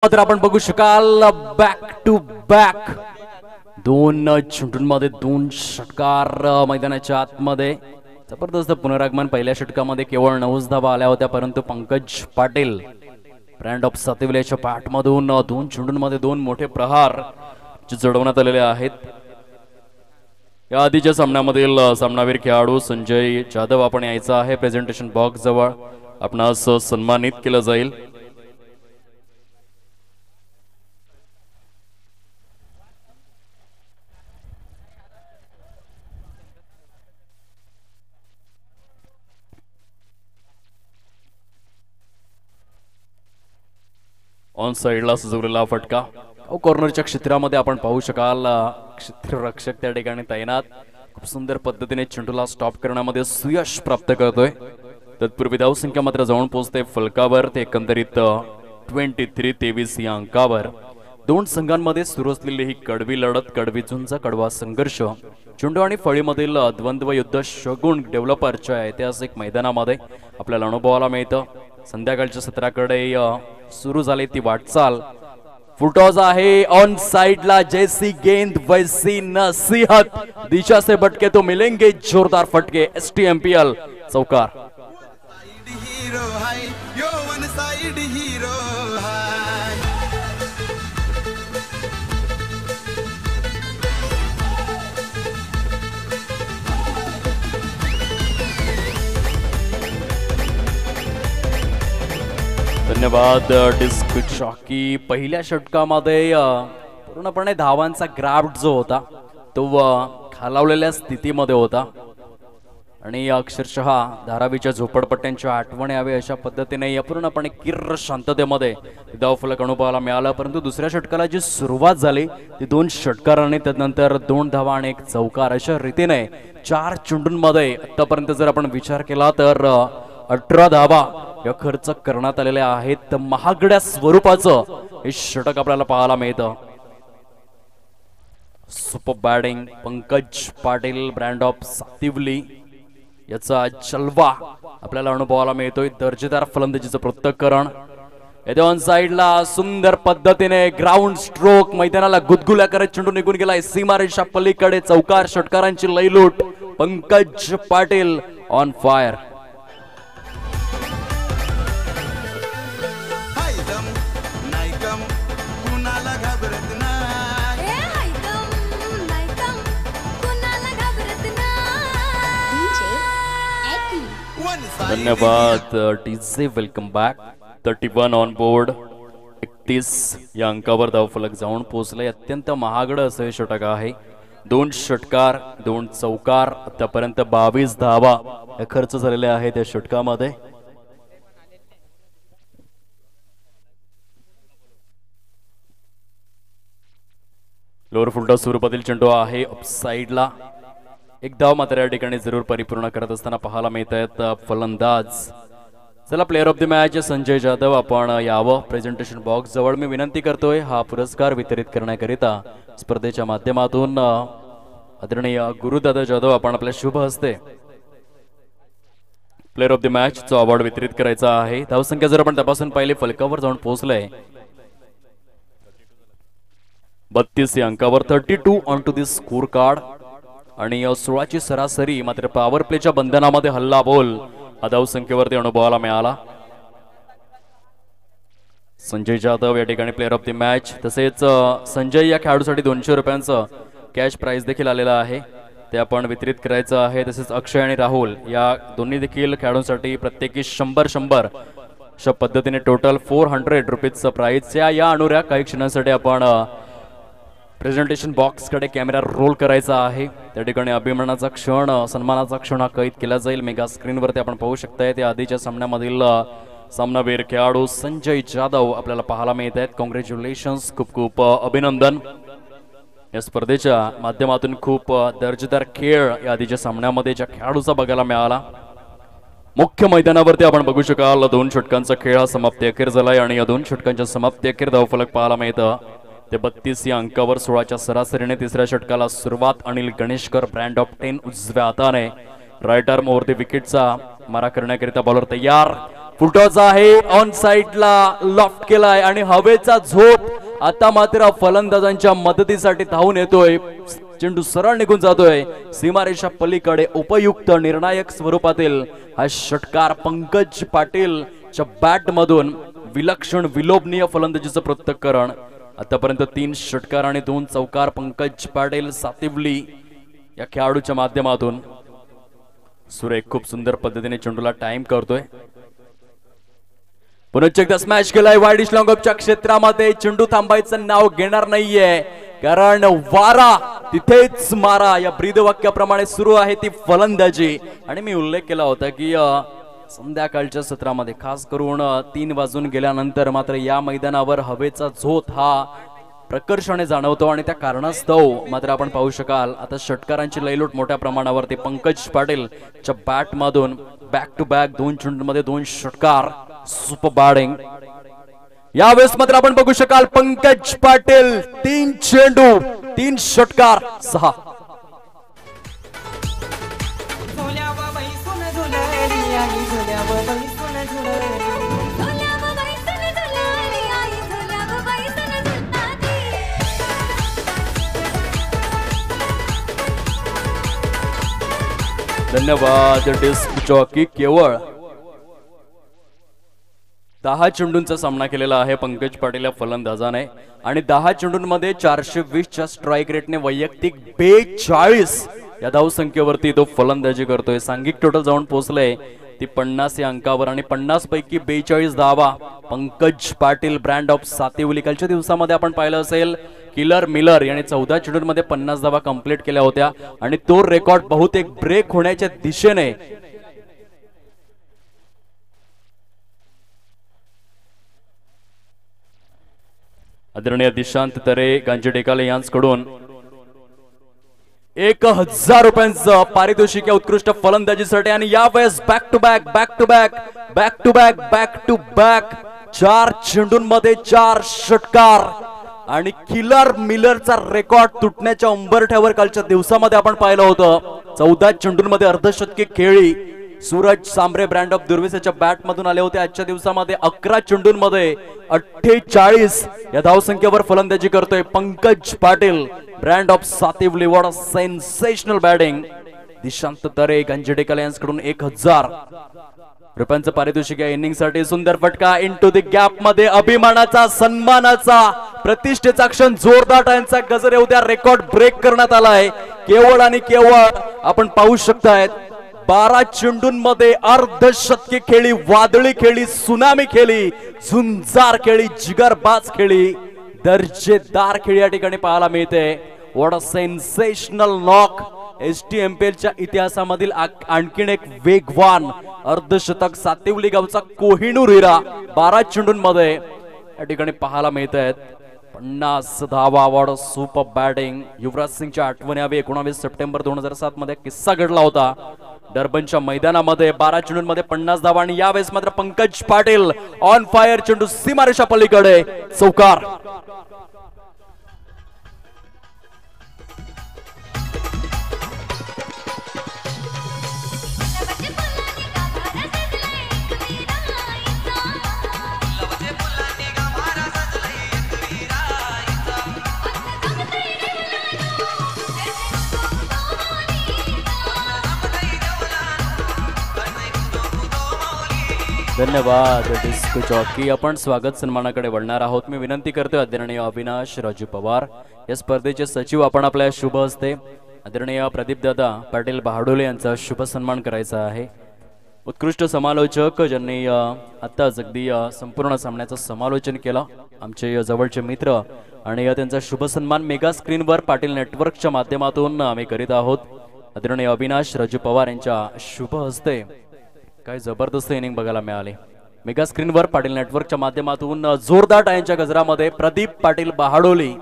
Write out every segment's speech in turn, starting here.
तर आपण बघू शकाल बॅक टू बॅक दोन चेंडूंमध्ये दोन षटकार मैदानाच्या आतमध्ये जबरदस्त पुनरागमन। पहिल्या षटकामध्ये केवळ 9 धावा आल्या होत्या, परंतु पंकज पाटील ब्रँड ऑफ सातिवलेच्या बॅटमधून दोन चेंडूंमध्ये दोन मोठे प्रहार जडवण्यात आलेले आहेत। या आधीच्या सामन्यामधील सामनावीर खेळाडू संजय जाधव आपण यायचा आहे प्रेझेंटेशन बॉक्स जवळ, आपणास सन्मानित केलं जाईल। ऑन साइडला सजवलेला फटका कॉर्नरच्या क्षेत्रामध्ये आपण पाहू शकाल। क्षेत्ररक्षक त्या ठिकाणी तैनात, खूप सुंदर पद्धतीने चेंडूला स्टॉप करण्यामध्ये सुयश प्राप्त करतोय। तत्पूर्वी धावसंख्या मात्र जाऊन पोहोचते फलकावर, ते एकंदरीत 23-23 या अंकावर। दोन संघांमध्ये सुरू असलेली ही कडवी लढत, कडवी झुंज, कडवा संघर्ष, चेंडू आणि फळीमधील द्वंद्व युद्ध शगुन डेव्हलपरच्या ऐतिहासिक मैदानामध्ये आपल्याला अनुभवायला मिळतं। संध्याकाळच्या सत्राकडे सुरू झाली ती वाटचाल। फुटॉज आहे ऑन साइडला, जैसी गेंद वैसी नसीहत, दिशा से भटके तो मिलेंगे जोरदार फटके। STMPL चौकार। धन्यवाद डिस्क चॉकी। पहिल्या षटकामध्ये पूर्णपणे धावांचा ग्राफ्ट जो होता तो खालावलेल्या स्थितीमध्ये होता आणि अक्षरशः धारावीच्या झोपडपट्ट्यांच्या आठवण यावे अशा पद्धतीने पूर्णपणे किर्र शांततेमध्ये धावफलक अनुभवायला मिळाला। परंतु दुसऱ्या षटकाला जी सुरुवात झाली ती 2 षटकारांनी, त्यानंतर 2 धावा आणि 1 चौकार अशा रीतीने 4 चेंडूंमध्ये आतापर्यंत जर आपण विचार केला तर 18 धावा या खर्च करण्यात आलेल्या आहेत। महागड्या स्वरूपाचं हे षटक आपल्याला पाहायला मिळतं। Super batting Pankaj Patil brand of Sativali याचा जलवा आपल्याला अनुभवायला मिळतोय। दर्जेदार फलंदाजीचं पृथक्करण येथे ऑन साइडला सुंदर पद्धतीने ग्राउंड स्ट्रोक, मैदानाला गुदगुल्या करत चेंडू निघून गेलाय सीमारेषा पलीकडे। चौकार, षटकारांची लयलूट, पंकज पाटील ऑन फायर। धन्यवाद DJ, welcome back. 31 on board, 31 या अंकावर धावफलक जाऊन पोहोचले। अत्यंत महागड असं हे षटक आहे। 2 षटकार, 2 चौकार, आतापर्यंत 22 धावा या खर्च झालेल्या आहेत या षटकामध्ये। लोअर फुलटॉस स्वरूपातील चेंडू आहे ऑफसाइडला। 1 धाव मात्र या ठिकाणी जरूर परिपूर्ण करत असताना पाहायला मिळत आहेत फलंदाज। चला, player of the match Sanjay Jadhav आपण यावं प्रेझेंटेशन बॉक्स जवळ। मी विनंती करतोय हा पुरस्कार वितरित करण्याकरिता स्पर्धेच्या माध्यमातून आदरणीय गुरुदादा जाधव आपण आपल्या शुभ हस्ते प्लेअर ऑफ द मॅच चा अवॉर्ड वितरित करायचा आहे। धावसंख्या जर आपण तपासून पाहिली फलकावर जाऊन पोहोचले 32 या अंकावर, 32 on to this scorecard आणि 16ची सरासरी। मात्र पॉवर प्लेच्या बंधनामध्ये हल्ला बोल हा धावसंख्येवरती अनुभवायला मिळाला। संजय जाधव या ठिकाणी प्लेअर ऑफ द मॅच। तसेच संजय या खेळाडूसाठी 200 रुपयांचं कॅश प्राइज देखील आलेलं आहे, ते आपण वितरित करायचं आहे। तसेच अक्षय आणि राहुल या दोन्ही देखील खेळाडूंसाठी प्रत्येकी 100 अशा पद्धतीने टोटल 400 रुपीजचं प्राइज या अनुऱ्या काही क्षणांसाठी आपण प्रेझेंटेशन बॉक्स कडे कॅमेरा रोल करायचा आहे। त्या ठिकाणी अभिमानाचा क्षण, सन्मानाचा क्षण हा कैद केला जाईल। मेगा स्क्रीनवरती आपण पाहू शकताय त्या आधीच्या सामन्यामधील सामनावीर खेळाडू संजय जाधव आपल्याला पाहायला मिळत आहेत। कॉंग्रॅच्युलेशन्स, खूप खूप अभिनंदन। या स्पर्धेच्या माध्यमातून खूप दर्जेदार खेळ या आधीच्या सामन्यामध्ये ज्या खेळाडूचा बघायला मिळाला। मुख्य मैदानावरती आपण बघू शकाल 2 षटकांचा खेळ हा समाप्ती अखेर झालाय आणि या 2 षटकांच्या समाप्ती अखेर धावफलक पाहायला मिळतं ते 32 या अंकावर। 16च्या सरासरीने तिसऱ्या षटकाला सुरुवात। अनिल गणेशकर ब्रँड ऑफ 10 उजव्या हाताने राईट आर्म ओव्हर द विकेटचा मारा करण्याकरिता बॉलर तयार। फुटॉचा आहे, ऑन साइडला लॉफ्ट केलाय आणि हवेचा झोप आता मात्र फलंदाजांच्या मदतीसाठी धावून येतोय. चेंडू सरळ निघून जातोय सीमारेषा पलीकडे. उपयुक्त निर्णायक स्वरूपातील हा षटकार पंकज पाटील च्या बॅट मधून विलक्षण विलोभनीय फलंदाजीचं पृथक्करण. आतापर्यंत 3 षटकार आणि 2 चौकार पंकज पाटील सातिवली या खेळाडूच्या माध्यमातून. सुरेख खूप सुंदर पद्धतीने चेंडूला टाइम करतोय. पुन्हा एकदा स्मॅश केलाय वाईड लॉंग ऑफच्या क्षेत्रामध्ये. चेंडू थांबायचं नाव घेणार नाहीये कारण वारा तिथेच मारा या ब्रीद वाक्याप्रमाणे सुरू आहे ती फलंदाजी. आणि मी उल्लेख केला होता की संध्याकाळच्या सत्रामध्ये खास करून 3 वाजून गेल्यानंतर मात्र या मैदानावर हवेचा झोत हा प्रकर्षाने जाणवतो आणि त्या कारणास्तव मात्र आपण पाहू शकाल आता षटकारांची लयलूट मोठ्या प्रमाणावरती पंकज पाटील च्या बॅट मधून बॅक टू बॅक 2 चेंडूंमध्ये 2 षटकार. सुपर बॅटिंग यावेळेस मात्र आपण बघू शकाल पंकज पाटील 3 चेंडू 3 षटकार 6. धन्यवाद. डिस्क जॉकी केवळ 10 चेंडूंचा सामना केलेला आहे पंकज पाटील या फलंदाजाने आणि 10 चेंडूंमध्ये 420 च्या स्ट्राइक रेटने वैयक्तिक 42 या धावसंख्येवरती तो फलंदाजी करतोय. सांघिक टोटल जाऊन पोहोचले ती 50 या अंकावर आणि 50 पैकी 42 धावा पंकज पाटील ब्रँड ऑफ सातिवली. कालच्या दिवसामध्ये आपण पाहिलं असेल किलर मिलर याने 14 चेंडूंमध्ये 50 धावा कंप्लीट केल्या होत्या आणि तो रेकॉर्ड बहुतेक ब्रेक होण्याच्या दिशेने आदरणीय दिशांत तरे गांजी टेकाले यांच्याकडून 1000 रुपयांचं पारितोषिक या उत्कृष्ट फलंदाजीसाठी. आणि यावेळेस back to back back to back back to back back to back 4 चेंडूंमध्ये 4 षटकार आणि किलर मिलरचा रेकॉर्ड तुटण्याच्या उंबरठ्यावर कालच्या दिवसामध्ये आपण पाहिलं होतं. 14 चेंडूंमध्ये अर्धशतकी खेळी सूरज सांबरे ब्रँड ऑफ दुर्वेसाच्या बॅट मधून आले होते. आजच्या दिवसामध्ये 11 चेंडूंमध्ये 48 या धावसंख्येवर फलंदाजी करतोय Pankaj Patil brand of Sativali. What a sensational batting. Dishant Tare गांजेडेकल यांच्याकडून 1000 रुपयांचं पारितोषिक या इनिंग साठी. सुंदर फटका इनटू द गॅप मध्ये. अभिमानाचा सन्मानाचा प्रतिष्ठेचा क्षण. जोरदार टाळ्यांचा गजर येऊ द्या. रेकॉर्ड ब्रेक करण्यात आलाय. केवळ आणि केवळ आपण पाहू शकतायत 12 चेंडूंमध्ये अर्धशतकी खेळी, वादळी खेळी, सुनामी खेळी, झुंजार खेळी, जिगरबाज खेळी, दर्जेदार खेळी या ठिकाणी पाहायला मिळते. What a sensational knock. STMPL च्या इतिहासामधील आणखीन एक वेगवान अर्धशतक सातिवली गावचा कोहिनूर हिरा 12 चेंडूंमध्ये या ठिकाणी पाहायला मिळत आहेत. 50 धावा. What a super batting. Yuvraj सिंगच्या आठवणी हवी. 19 सप्टेंबर 2007 मध्ये किस्सा घडला होता डर्बनच्या मैदानामध्ये. 12 चेंडूंमध्ये 50 धावा आणि यावेळेस मात्र पंकज पाटील ऑन फायर. चेंडू सीमारेषा पलीकडे चौकार. धन्यवाद डिस्क जॉकी. आपण स्वागत सन्मानाकडे वळणार आहोत. मी विनंती करतोय आदरणीय अविनाश राजू पवार या स्पर्धेचे सचिव आपण आपल्या शुभ हस्ते आदरणीय प्रदीप दादा पाटील बहाडोले यांचा शुभ सन्मान करायचा आहे. उत्कृष्ट समालोचक ज्यांनी आत्ताच अगदी संपूर्ण सामन्याचं समालोचन केलं आमचे जवळचे मित्र आणि त्यांचा शुभ सन्मान मेगा स्क्रीनवर पाटील नेटवर्कच्या माध्यमातून आम्ही करीत आहोत. आदरणीय अविनाश राजू पवार यांच्या शुभ हस्ते काय जबरदस्त इनिंग बघायला मिळाली. मेगा स्क्रीनवर पाटील नेटवर्कच्या माध्यमातून जोरदार टाळ्यांच्या गजरामध्ये प्रदीप पाटील बहाडोली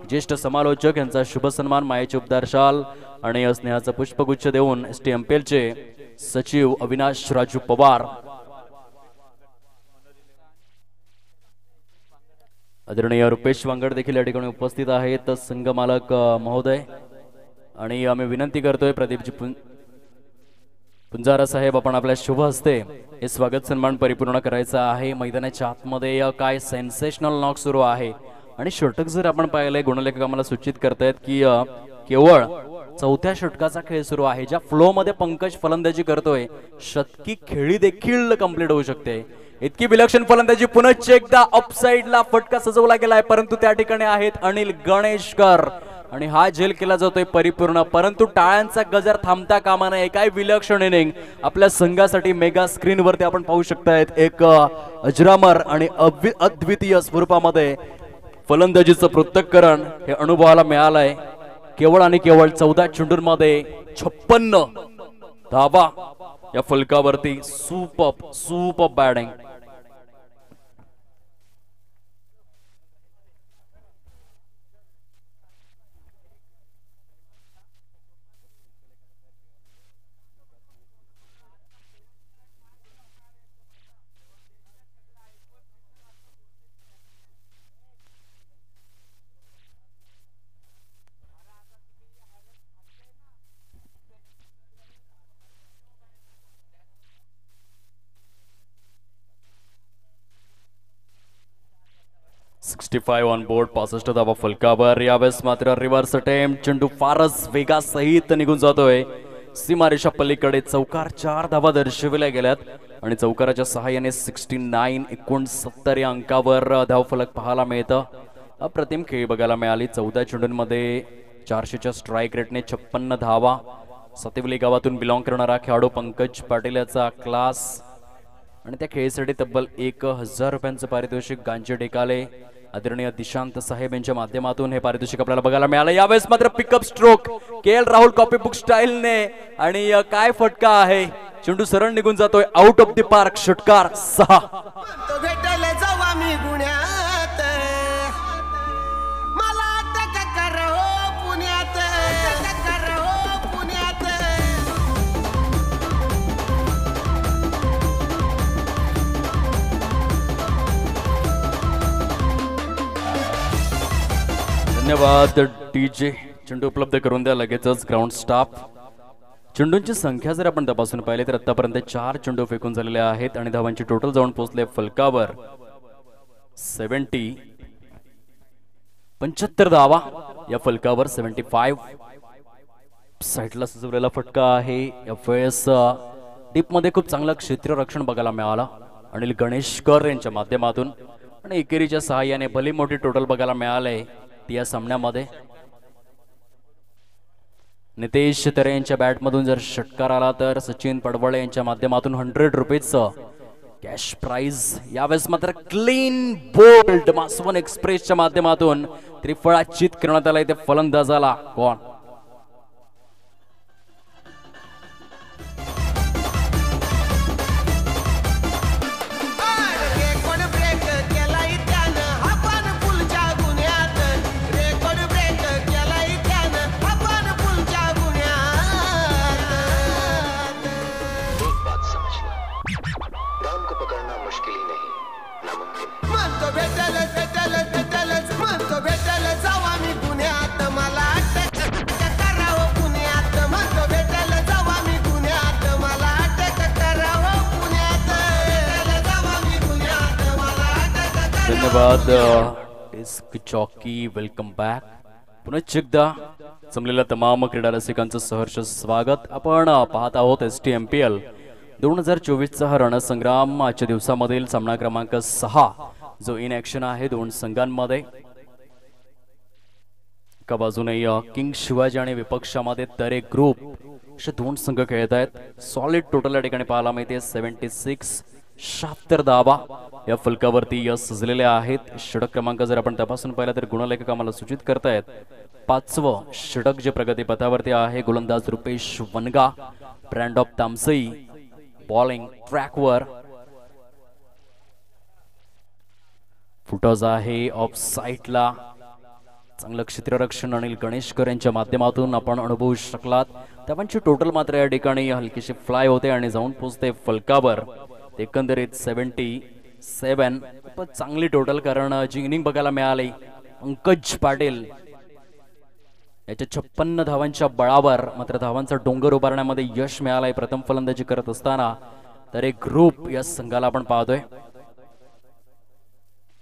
ज्येष्ठ समालोचक यांचा शुभ सन्मान. मायेचे उबदार शाल आणि स्नेहाचा पुष्पगुच्छ देऊन STMPL चे सचिव अविनाश राजू पवार. आदरणीय रुपेश वांगड देखील या ठिकाणी उपस्थित आहेत संघ मालक महोदय. आणि आम्ही विनंती करतोय पुंजारा साहेब आपण आपल्या शुभ हस्ते हे स्वागत सन्मान परिपूर्ण करायचा आहे। मैदानाच्या आतमध्ये काय सेन्सेशनल नॉक सुरू आहे आणि षटक जर आपण पाहिले गुणलेखक आम्हाला सूचित करतायत की केवळ चौथ्या षटकाचा खेळ सुरू आहे। ज्या फ्लो मध्ये पंकज फलंदाजी करतोय शतकी खेळी देखील कंप्लीट होऊ शकते। इतकी विलक्षण फलंदाजी पुनश्च एकदा ऑफसाइडला फटका सजवला गेलाय परंतु त्या ठिकाणी आहेत अनिल गणेशकर आणि हा झेल केला जातोय परिपूर्ण परंतु टाळ्यांचा गजर थांबता कामा नये। काय विलक्षण इनिंग आपल्या संघासाठी मेगा स्क्रीन वरती आपण पाहू शकतायत। एक अजरामर आणि अद्वितीय स्वरूपामध्ये फलंदाजीचं पृथक्करण हे अनुभवाला मिळालंय। केवळ आणि केवळ 14 चेंडूंमध्ये 56 धावा या फलकावरती। Super batting. ऑन बोर्ड 65 धावा फलकावर। यावेळेस मात्र रिव्हर्स अटेम्प्ट चेंडू फारच वेगासहित निघून जातोय सीमारेषा पलीकडे। चौकार 4 धावा दर्शविल्या गेल्यात आणि चौकाराच्या सहाय्याने 69 या अंकावर धावफलक पाहायला मिळतं। अप्रतिम खेळ बघायला मिळाली। 14 चेंडूंमध्ये 400च्या स्ट्राईक रेटने 56 धावा। सातिवली गावातून बिलॉंग करणारा खेळाडू पंकज पाटील याचा क्लास आणि त्या खेळीसाठी तब्बल 1000 रुपयांचं पारितोषिक गांजे टेकाले आदरणीय दिशांत साहेब यांच्या माध्यमातून हे पारितोषिक आपल्याला बघायला मिळालं। यावेळेस मात्र pickup stroke KL. Rahul copy book स्टाईलने आणि काय फटका आहे। चेंडू सरळ निघून जातोय आउट ऑफ द पार्क। षटकार 6। धन्यवाद डीजे। चेंडू उपलब्ध करून द्या लगेचच ग्राउंड स्टाफ। चेंडूंची संख्या जर आपण तपासून पाहिली तर आतापर्यंत 4 चेंडू फेकून झालेले आहेत आणि धावांची टोटल जाऊन पोहोचले फलकावर 75 धावा या फलकावर। 75 साईडला सजवलेला फटका आहे। यावेळेस डीप मध्ये खूप चांगलं क्षेत्ररक्षण बघायला मिळालं अनिल गणेशकर यांच्या माध्यमातून आणि एकेरीच्या सहाय्याने भली मोठी टोटल बघायला मिळाले या सामन्यामध्ये। नितेश तरे यांच्या बॅटमधून जर षटकार आला तर सचिन पडवळे यांच्या माध्यमातून 100 रुपीजचं कॅश प्राइज। यावेळेस मात्र क्लीन बोल्ड मासवन एक्सप्रेसच्या माध्यमातून त्रिफळाचित करण्यात आला इथे फलंदाजाला। कोण धन्यवाद डिस्क चॉकी। Welcome back. पुनश्च एकदा जमलेल्या तमाम क्रीडा रसिकांचं सहर्ष स्वागत। आपण पाहत आहोत STMPL 2024चा हा रणसंग्राम। आजच्या दिवसामधील सामना क्रमांक 6 जो इन ऍक्शन आहे दोन संघांमध्ये। एका बाजूने किंग शिवाजी आणि विपक्षामध्ये तरे ग्रुप असे दोन संघ खेळत आहेत। सॉलिड टोटल या ठिकाणी पाहायला मिळते 76 धावा या फलकावरती यश सजलेले आहेत। षटक क्रमांक जर आपण तपासून पाहिला तर गुणलेखक आम्हाला सूचित करतायत 5वं षटक जे प्रगतीपथावरती आहे। गोलंदाज Rupesh Vanga brand of Tamsai bowling ट्रॅकवर। फुटॉज आहे ऑफ साईडला। चांगलं क्षेत्ररक्षण अनिल गणेशकर यांच्या माध्यमातून आपण अनुभवू शकलात। त्याची टोटल मात्र या ठिकाणी हलकीशी फ्लाय होते आणि जाऊन पोहोचते फलकावर। एकंदरीत 77 पण चांगली टोटल कारण जी इनिंग बघायला मिळाली पंकज पाटील याच्या 56 धावांच्या बळावर मात्र धावांचा डोंगर उभारण्यामध्ये यश मिळालंय प्रथम फलंदाजी करत असताना. तर एक ग्रुप या संघाला आपण पाहतोय.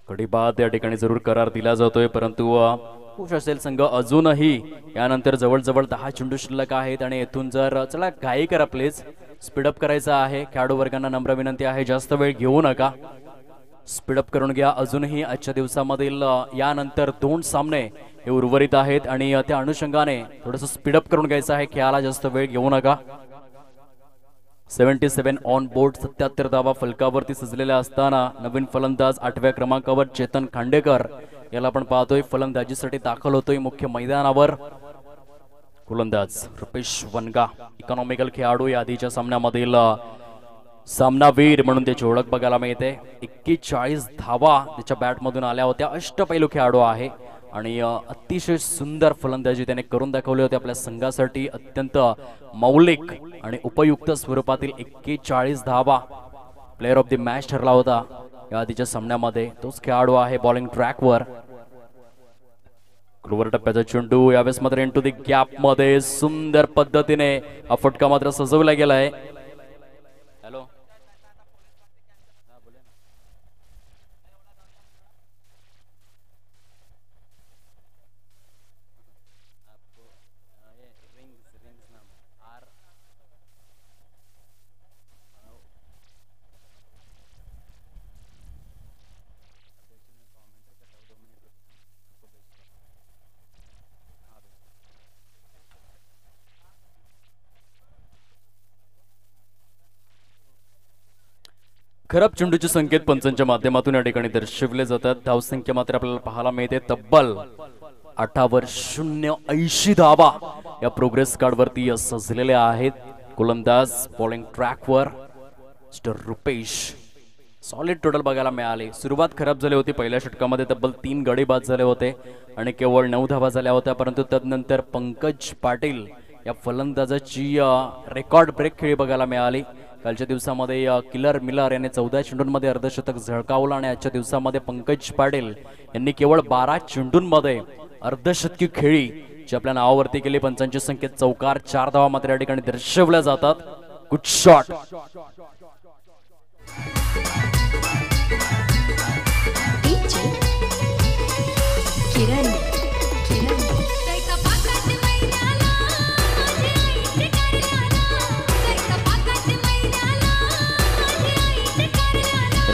कडी बाद या ठिकाणी जरूर करार दिला जातोय, परंतु खुश असेल संघ अजूनही. यानंतर जवळजवळ 10 चेंडू शिल्लक आहेत आणि येथून जर चला घाई करा प्लीज, स्पीडअप करायचा आहे. खेळाडू वर्गांना नम्र विनंती आहे, जास्त वेळ घेऊ नका, स्पीडअप करून घ्या. अजूनही आजच्या दिवसामधील यानंतर 2 सामने हे उर्वरित आहेत आणि त्या अनुषंगाने थोडंसं स्पीडअप करून घ्यायचं आहे. खेळाला जास्त वेळ घेऊ नका. 77 ऑन बोर्ड, 77 धावा फलकावरती सजलेल्या असताना नवीन फलंदाज 8व्या क्रमांकावर चेतन खांडेकर याला आपण पाहतोय फलंदाजीसाठी दाखल होतोय मुख्य मैदानावर. गोलंदाज रुपेश वनगा इकॉनॉमिकल खेळाडू या आधीच्या सामन्यामधील सामनावीर म्हणून त्याची ओळख बघायला मिळते. 41 धावा त्याच्या बॅटमधून आल्या होत्या. अष्टपैलू खेळाडू आहे आणि अतिशय सुंदर फलंदाजी त्याने करून दाखवली होती आपल्या संघासाठी. अत्यंत मौलिक आणि उपयुक्त स्वरूपातील 41 धावा. प्लेअर ऑफ द मॅच ठरला होता या आधीच्या सामन्यामध्ये. तोच खेळाडू आहे बॉलिंग ट्रॅकवर. क्लोवर टप्प्याचा चेंडू यावेळेस मात्र इनटू द गॅप मध्ये सुंदर पद्धतीने हा फटका मात्र सजवला गेलाय. हॅलो खराब चेंडूचे संकेत पंचांच्या माध्यमातून या ठिकाणी दर्शवले जातात. धावसंख्या मात्र आपल्याला पाहायला मिळते तब्बल 8वर 080 धावा या प्रोग्रेस कार्ड वरती सजलेल्या आहेत. गोलंदाज बॉलिंग ट्रॅकवर मिस्टर रुपेश. सॉलिड टोटल बघायला मिळाले. सुरुवात खराब झाली होती. पहिल्या षटकामध्ये तब्बल 3 गडी बाद झाले होते आणि केवळ 9 धावा झाल्या होत्या, परंतु तदनंतर पंकज पाटील या फलंदाजाची रेकॉर्ड ब्रेक खेळी बघायला मिळाली. कालच्या दिवसामध्ये किलर मिलर याने 14 चेंडूंमध्ये अर्धशतक झळकावलं आणि आजच्या दिवसामध्ये पंकज पाटील यांनी केवळ 12 चेंडूंमध्ये अर्धशतकी खेळी जी आपल्या नावावरती केली. पंचांचे संकेत चौकार, 4 धावा मात्र या ठिकाणी दर्शवल्या जातात. Good shot.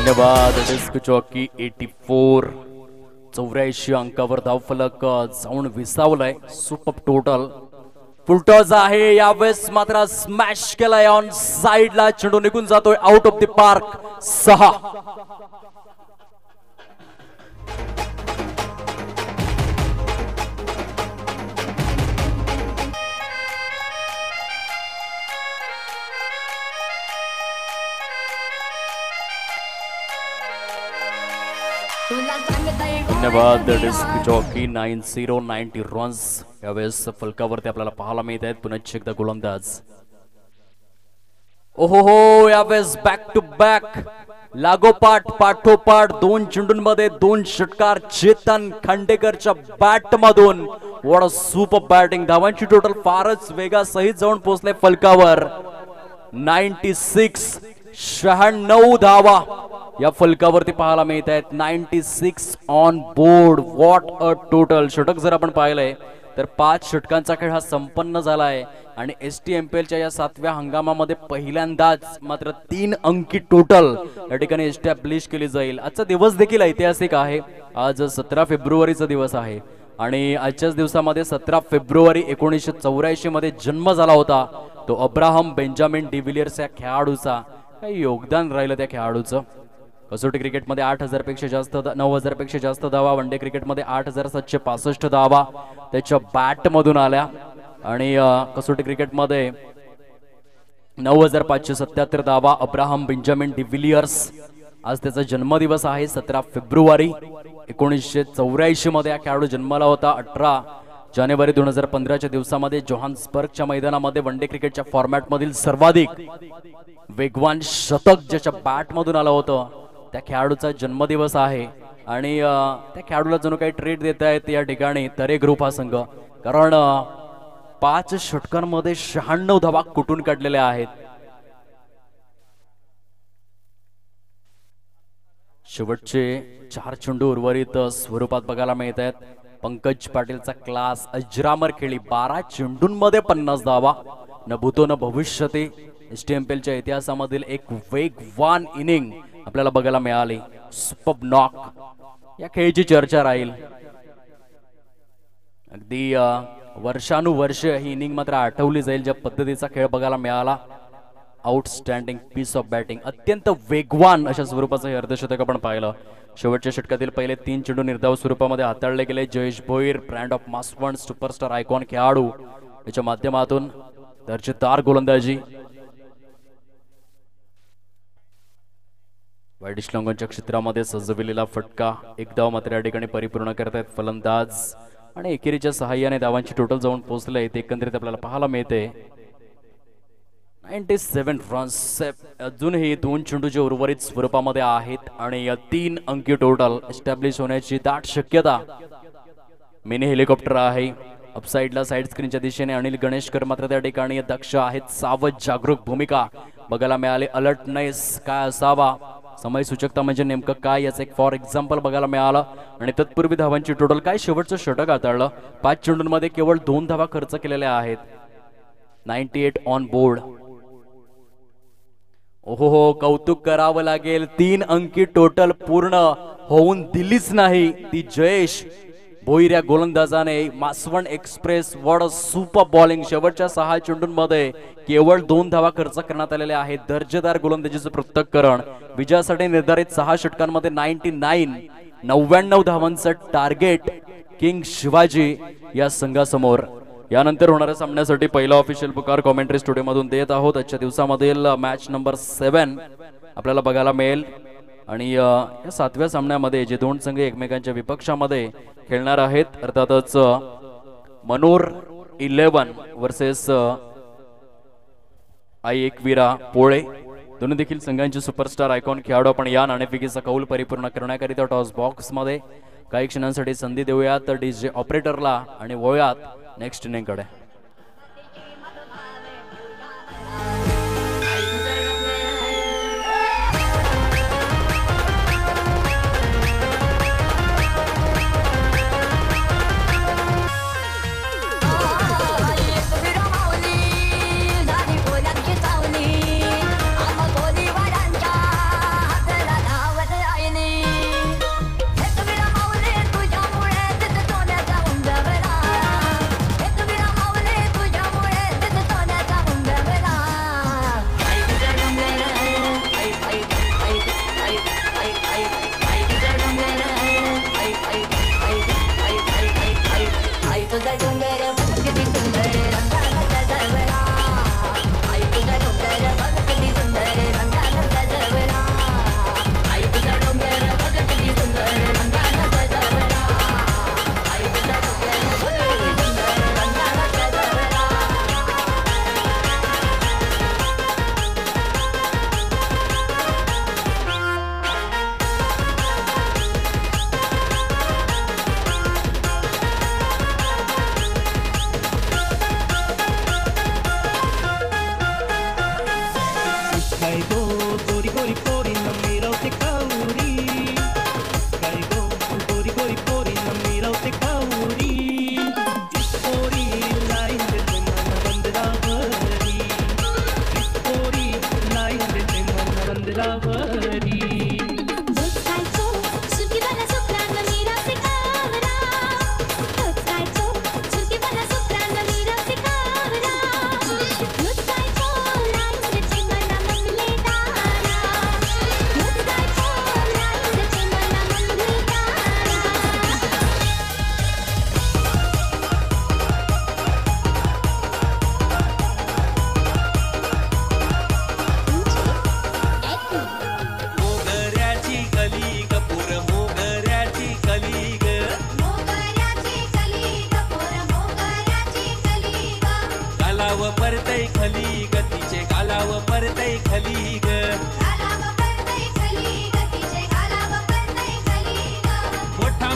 धन्यवाद. डिस्क चौकी 84 अंकावर धावफलक जाऊन विसावलाय. सुपर टोटल फुलटॉस आहे. यावेळेस मात्र स्मॅश केलाय ऑन साइडला. चेंडू निघून जातोय आउट ऑफ द पार्क. 6. धन्यवाद. डिस्क जॉकी 90 रन्स यावेळेस फलकावरती आपल्याला पाहायला मिळत आहेत. पुन्हा एकदा गोलंदाज. ओहो, यावेळेस बॅक टू बॅक लागोपाठ पाठोपाठ 2 चेंडूंमध्ये 2 षटकार चेतन खांडेकरच्या बॅट मधून. What a super batting. धावांची टोटल फारच वेगासहित जाऊन पोहोचले फलकावर. 96 धावा या फलकावरती पाहायला मिळत आहेत. 96 on board. What a total. षटक जर आपण पाहिलंय तर 5 षटकांचा खेळ हा संपन्न झालाय आणि STMPLच्या या 7व्या हंगामामध्ये पहिल्यांदाच मात्र 3 अंकी टोटल या ठिकाणी एस्टॅब्लिश केली जाईल. आजचा दिवस देखील ऐतिहासिक आहे. आज 17 फेब्रुवारीचा दिवस आहे आणि आजच्याच दिवसामध्ये 17 फेब्रुवारी 1984 मध्ये जन्म झाला होता तो अब्राहम बेंजामिन डिव्हिलियर्स या खेळाडूचा. काही योगदान राहिलं त्या खेळाडूचं. कसोटी क्रिकेटमध्ये 8,000 पेक्षा जास्त 9,000 पेक्षा जास्त धावा. वनडे क्रिकेटमध्ये 8,765 धावा त्याच्या बॅट मधून आल्या आणि कसोटी क्रिकेटमध्ये 9,577 धावा. Abraham Benjamin de Villiers. आज त्याचा जन्मदिवस आहे. 17 फेब्रुवारी 1984 मध्ये हा खेळाडू जन्माला होता. 18 जानेवारी 2015च्या दिवसामध्ये जोहान्सबर्गच्या मैदानामध्ये वनडे क्रिकेटच्या फॉर्मॅट मधील सर्वाधिक वेगवान शतक ज्याच्या बॅट मधून आलं होतं त्या खेळाडूचा जन्मदिवस आहे आणि त्या खेळाडूला जणू काही ट्रीट देत आहेत या ठिकाणी तरे ग्रुप हा संघ. कारण 5 षटकांमध्ये 96 धावा कुठून काढलेल्या आहेत. शेवटचे 4 चेंडू उर्वरित स्वरूपात बघायला मिळत आहेत. पंकज पाटीलचा क्लास अजरामर खेळी 12 चेंडूंमध्ये 50 धावा. न भूतो न भविष्यते एसटीएमपीएलच्या इतिहासामधील एक वेगवान इनिंग आपल्याला बघायला मिळाली. सुपर्ब नॉक या खेळीची चर्चा राहील. अगदी वर्षानुवर्ष ही इनिंग मात्र आठवली जाईल. ज्या पद्धतीचा खेळ बघायला मिळाला. Outstanding piece of batting. अत्यंत वेगवान अशा स्वरूपाचं हे अर्धशतक आपण पाहिलं. शेवटच्या षटकातील पहिले 3 चेंडू निर्धाव स्वरूपामध्ये हाताळले गेले. Jayesh Bhoir brand of Masvan superstar icon खेळाडू याच्या माध्यमातून दर्जेदार गोलंदाजी. वाईट श्लोंगनच्या क्षेत्रामध्ये सजविलेला फटका. एक धाव मात्र या ठिकाणी परिपूर्ण करतायत फलंदाज आणि एकेरीच्या सहाय्याने धावांची टोटल जाऊन पोहोचले ते एकंदरीत आपल्याला पाहायला मिळते. 97 रन्स अजूनही 2 चेंडूचे उर्वरित स्वरूपामध्ये आहेत आणि या 3 अंकी टोटल एस्टॅब्लिश होण्याची दाट शक्यता. मिनी हेलिकॉप्टर आहे अपसाइडला साइड स्क्रीनच्या दिशेने. अनिल गणेशकर मात्र त्या ठिकाणी दक्ष आहेत. सावध जागरूक भूमिका बघायला मिळाली. अलर्टनेस काय असावा, समय सूचकता म्हणजे नेमकं काय याचं एक फॉर एक्झाम्पल बघायला मिळालं. आणि तत्पूर्वी धावांची टोटल काय शेवटचं षटक हाताळलं. 5 चेंडूंमध्ये केवळ 2 धावा खर्च केलेल्या आहेत. 98 ऑन बोर्ड. ओहो कौतुक करावं लागेल. 3 अंकी टोटल पूर्ण होऊन दिलीच नाही ती जयेश भोईर या गोलंदाजाने. Masvan express what a super bowling. शेवटच्या 6 चेंडूंमध्ये केवळ 2 धावा खर्च करण्यात आलेल्या आहेत. दर्जेदार गोलंदाजीचं पृथक्करण. विजयासाठी निर्धारित 6 षटकांमध्ये 99 धावांचं टार्गेट किंग शिवाजी या संघासमोर. यानंतर होणाऱ्या सामन्यासाठी पहिला ऑफिशियल पुकार कॉमेंट्री स्टुडिओमधून देत आहोत. आजच्या दिवसामधील मॅच नंबर 7 आपल्याला बघायला मिळेल. आणि या 7व्या सामन्यामध्ये जे 2 संघ एकमेकांच्या विपक्षामध्ये खेळणार आहेत अर्थातच मनोर 11 वर्सेस आई एकवीरा पोळे. दोन्ही देखील संघांचे सुपरस्टार आयकॉन खेळाडू. आपण या नाणेफेकीचा कौल परिपूर्ण करण्याकरिता टॉस बॉक्स मध्ये काही क्षणांसाठी संधी देऊयात डीजे ऑपरेटरला आणि वळूयात नेक्स्ट इनिंग कडे.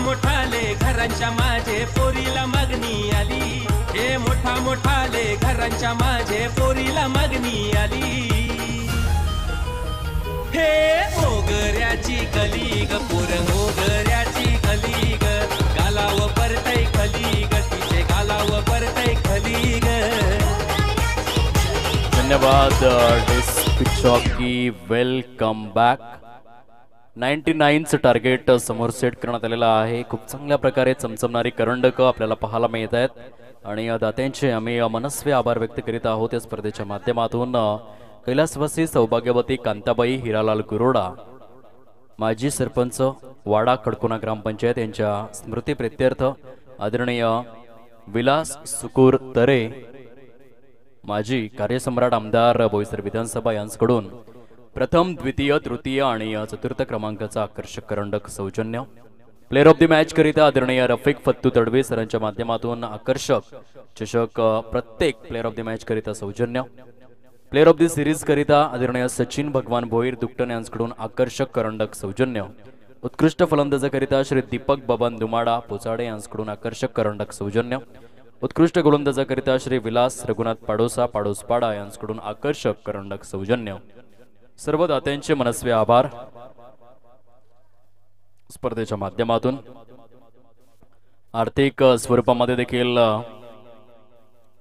मोठाले घरांच्या माझे पोरीला मागणी आली. मोठाले घरांच्या माझे पोरीला मागणी आली हे मोगऱ्याची कली ग पोर मोगऱ्याची कली ग गालाव परतय खली ग तिचे गालाव परतय खली ग धन्यवाद डिस्क जॉकी वेलकम बॅक 99चं टार्गेट समोर सेट करण्यात आलेला आहे खूप चांगल्या प्रकारे चमचमणारी करंडक आपल्याला पाहायला मिळत आहेत आणि दात्यांचे आम्ही मनस्वी आभार व्यक्त करीत आहोत या स्पर्धेच्या माध्यमातून कैलासवासी सौभाग्यवती कांताबाई हिरालाल गुरोडा माजी सरपंच वाडा खडकोना ग्रामपंचायत यांच्या स्मृती प्रित्यर्थ आदरणीय विलास सुकूर तरे माजी कार्यसम्राट आमदार बोईसर विधानसभा यांच्याकडून प्रथम द्वितीय तृतीय आणि चतुर्थ क्रमांकाचा आकर्षक करंडक सौजन्य प्लेयर ऑफ द मॅच करिता आदरणीय रफिक फत्तू तडवी सरांच्या माध्यमातून आकर्षक चषक प्रत्येक प्लेयर ऑफ द मॅच करिता सौजन्य प्लेयर ऑफ द सिरीज करिता आदरणीय सचिन भगवान भोईर दुकटन यांच्याकडून आकर्षक करंडक सौजन्य उत्कृष्ट फलंदाजाकरिता श्री दीपक बबन दुमाडा पोचाडे यांच्याकडून आकर्षक करंडक सौजन्य उत्कृष्ट गोलंदाजाकरिता श्री विलास रघुनाथ पाडोसपाडा यांच्याकडून आकर्षक करंडक सौजन्य सर्व दात्यांचे मनस्वी आभार स्पर्धेच्या माध्यमातून आर्थिक स्वरूपामध्ये देखील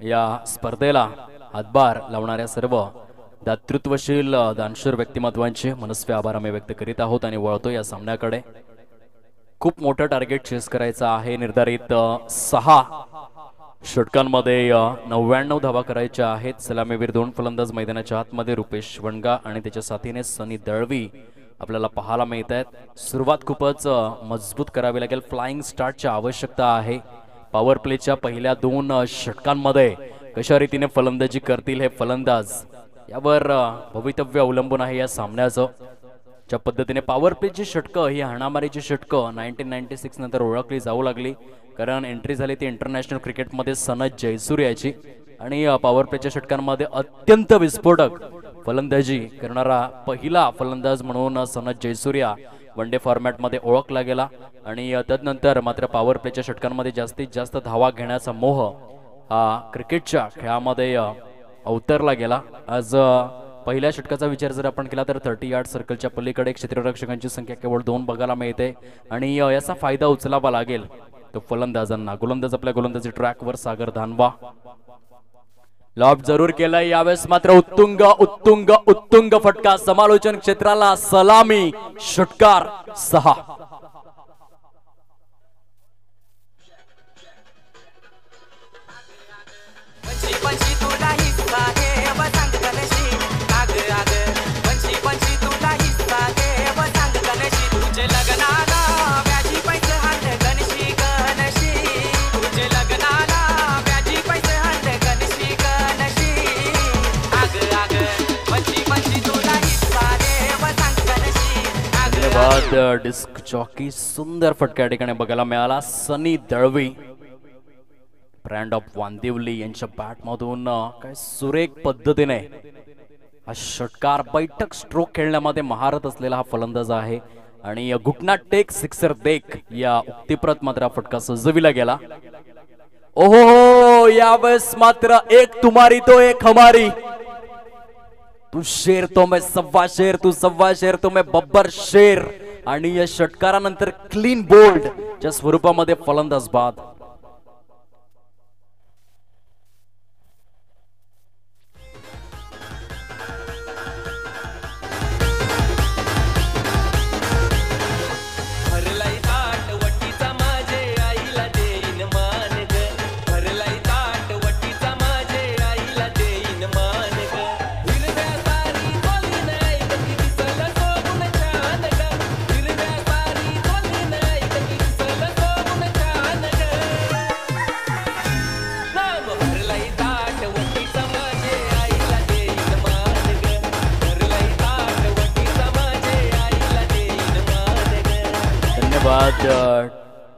या स्पर्धेला हातभार लावणाऱ्या सर्व दातृत्वशील दानशूर व्यक्तिमत्वांचे मनस्वी आभार आम्ही व्यक्त करीत आहोत आणि वळतो या सामन्याकडे खूप मोठं टार्गेट चेस करायचं आहे निर्धारित 6 षटकांमध्ये 99 धावा करायच्या आहेत सलामीवीर 2 फलंदाज मैदानाच्या आतमध्ये रुपेश वणगा आणि त्याच्या साथीने सनी दळवी आपल्याला पाहायला मिळत आहेत सुरुवात खूपच मजबूत करावी लागेल फ्लाइंग स्टार्टची आवश्यकता आहे पॉवर प्लेच्या पहिल्या 2 षटकांमध्ये कशा रीतीने फलंदाजी करतील हे फलंदाज यावर भवितव्य अवलंबून आहे या सामन्याचं ज्या पद्धतीने पॉवर प्लेची षटकं ही हाणामारीची षटकं 1996 नंतर ओळखली जाऊ लागली कारण एंट्री झाली ती इंटरनॅशनल क्रिकेटमध्ये सनत जयसूर्याची आणि पॉवर प्लेच्या षटकांमध्ये अत्यंत विस्फोटक फलंदाजी करणारा पहिला फलंदाज म्हणून सनत जयसूर्या वन डे फॉर्मॅटमध्ये ओळखला गेला आणि तदनंतर मात्र पॉवर प्लेच्या षटकांमध्ये जास्तीत जास्त धावा घेण्याचा मोह हा क्रिकेटच्या खेळामध्ये अवतरला गेला आज पहिल्या षटकाचा विचार जर आपण केला तर 30 यार्ड सर्कलच्या पलीकडे क्षेत्ररक्षकांची संख्या केवळ 2 बघायला मिळते आणि याचा फायदा उचलावा लागेल तो फलंदाजांना गोलंदाज आपल्या गोलंदाजी ट्रॅकवर सागर धानवा लॉब जरूर केलाय यावेळेस मात्र उत्तुंग उत्तुंग उत्तुंग फटका समालोचन क्षेत्राला सलामी षटकार 6 डिस्क जॉकी सुंदर फटका ठिकाणी बघायला मिळाला सनी दळवी ब्रँड ऑफ वांदिवली यांच्या बॅट मधून काय सुरेख पद्धतीने हा षटकार बैठक स्ट्रोक खेळण्यामध्ये महारत असलेला हा फलंदाज आहे आणि घुटना टेक सिक्सर देख या उक्तीप्रत मात्र फटका सजविला गेला ओहो यावेळेस मात्र एक तुम्हारी तो एक हमारी तू शेर तो मैं सव्वा शेर तू सव्वा शेर तो मैं बब्बर शेर आणि या षटकारानंतर क्लीन बोल्ड च्या स्वरूपामध्ये फलंदाज बाद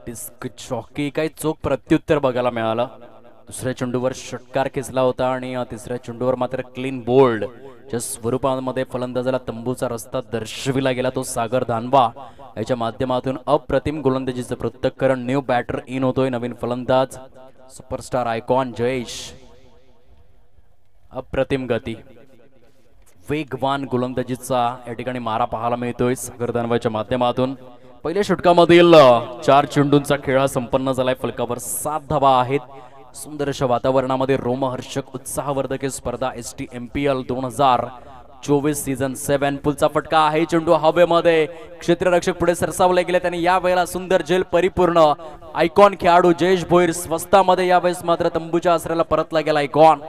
डिस्क जॉकी काही चोख प्रत्युत्तर बघायला मिळालं दुसऱ्या चेंडूवर षटकार खेचला होता आणि तिसऱ्या चेंडूवर मात्र क्लीन बोल्ड च्या स्वरूपामध्ये फलंदाजाला तंबूचा रस्ता दर्शविला गेला तो सागर धानवा याच्या माध्यमातून अप्रतिम गोलंदाजीचं पृथक्करण न्यू बॅटर इन होतोय नवीन फलंदाज सुपरस्टार आयकॉन जयेश अप्रतिम गती, वेगवान गोलंदाजीचा या ठिकाणी मारा पाहायला मिळतोय सागर दानवेच्या माध्यमातून. पहिल्या षटकामधील 4 चेंडूंचा खेळ हा संपन्न झालाय. फलकावर 7 धावा आहेत. सुंदर अशा वातावरणामध्ये रोमहर्षक उत्साहवर्धक स्पर्धा STMPL 2024 सीझन 7. पुलचा फटका आहे. चेंडू हवेमध्ये, क्षेत्ररक्षक पुढे सरसावले गेले. त्यांनी या वेळेला सुंदर झेल परिपूर्ण आयकॉन खेळाडू जयेश भोईर स्वस्तामध्ये यावेळेस मात्र तंबूच्या आसऱ्याला परतला गेला आयकॉन.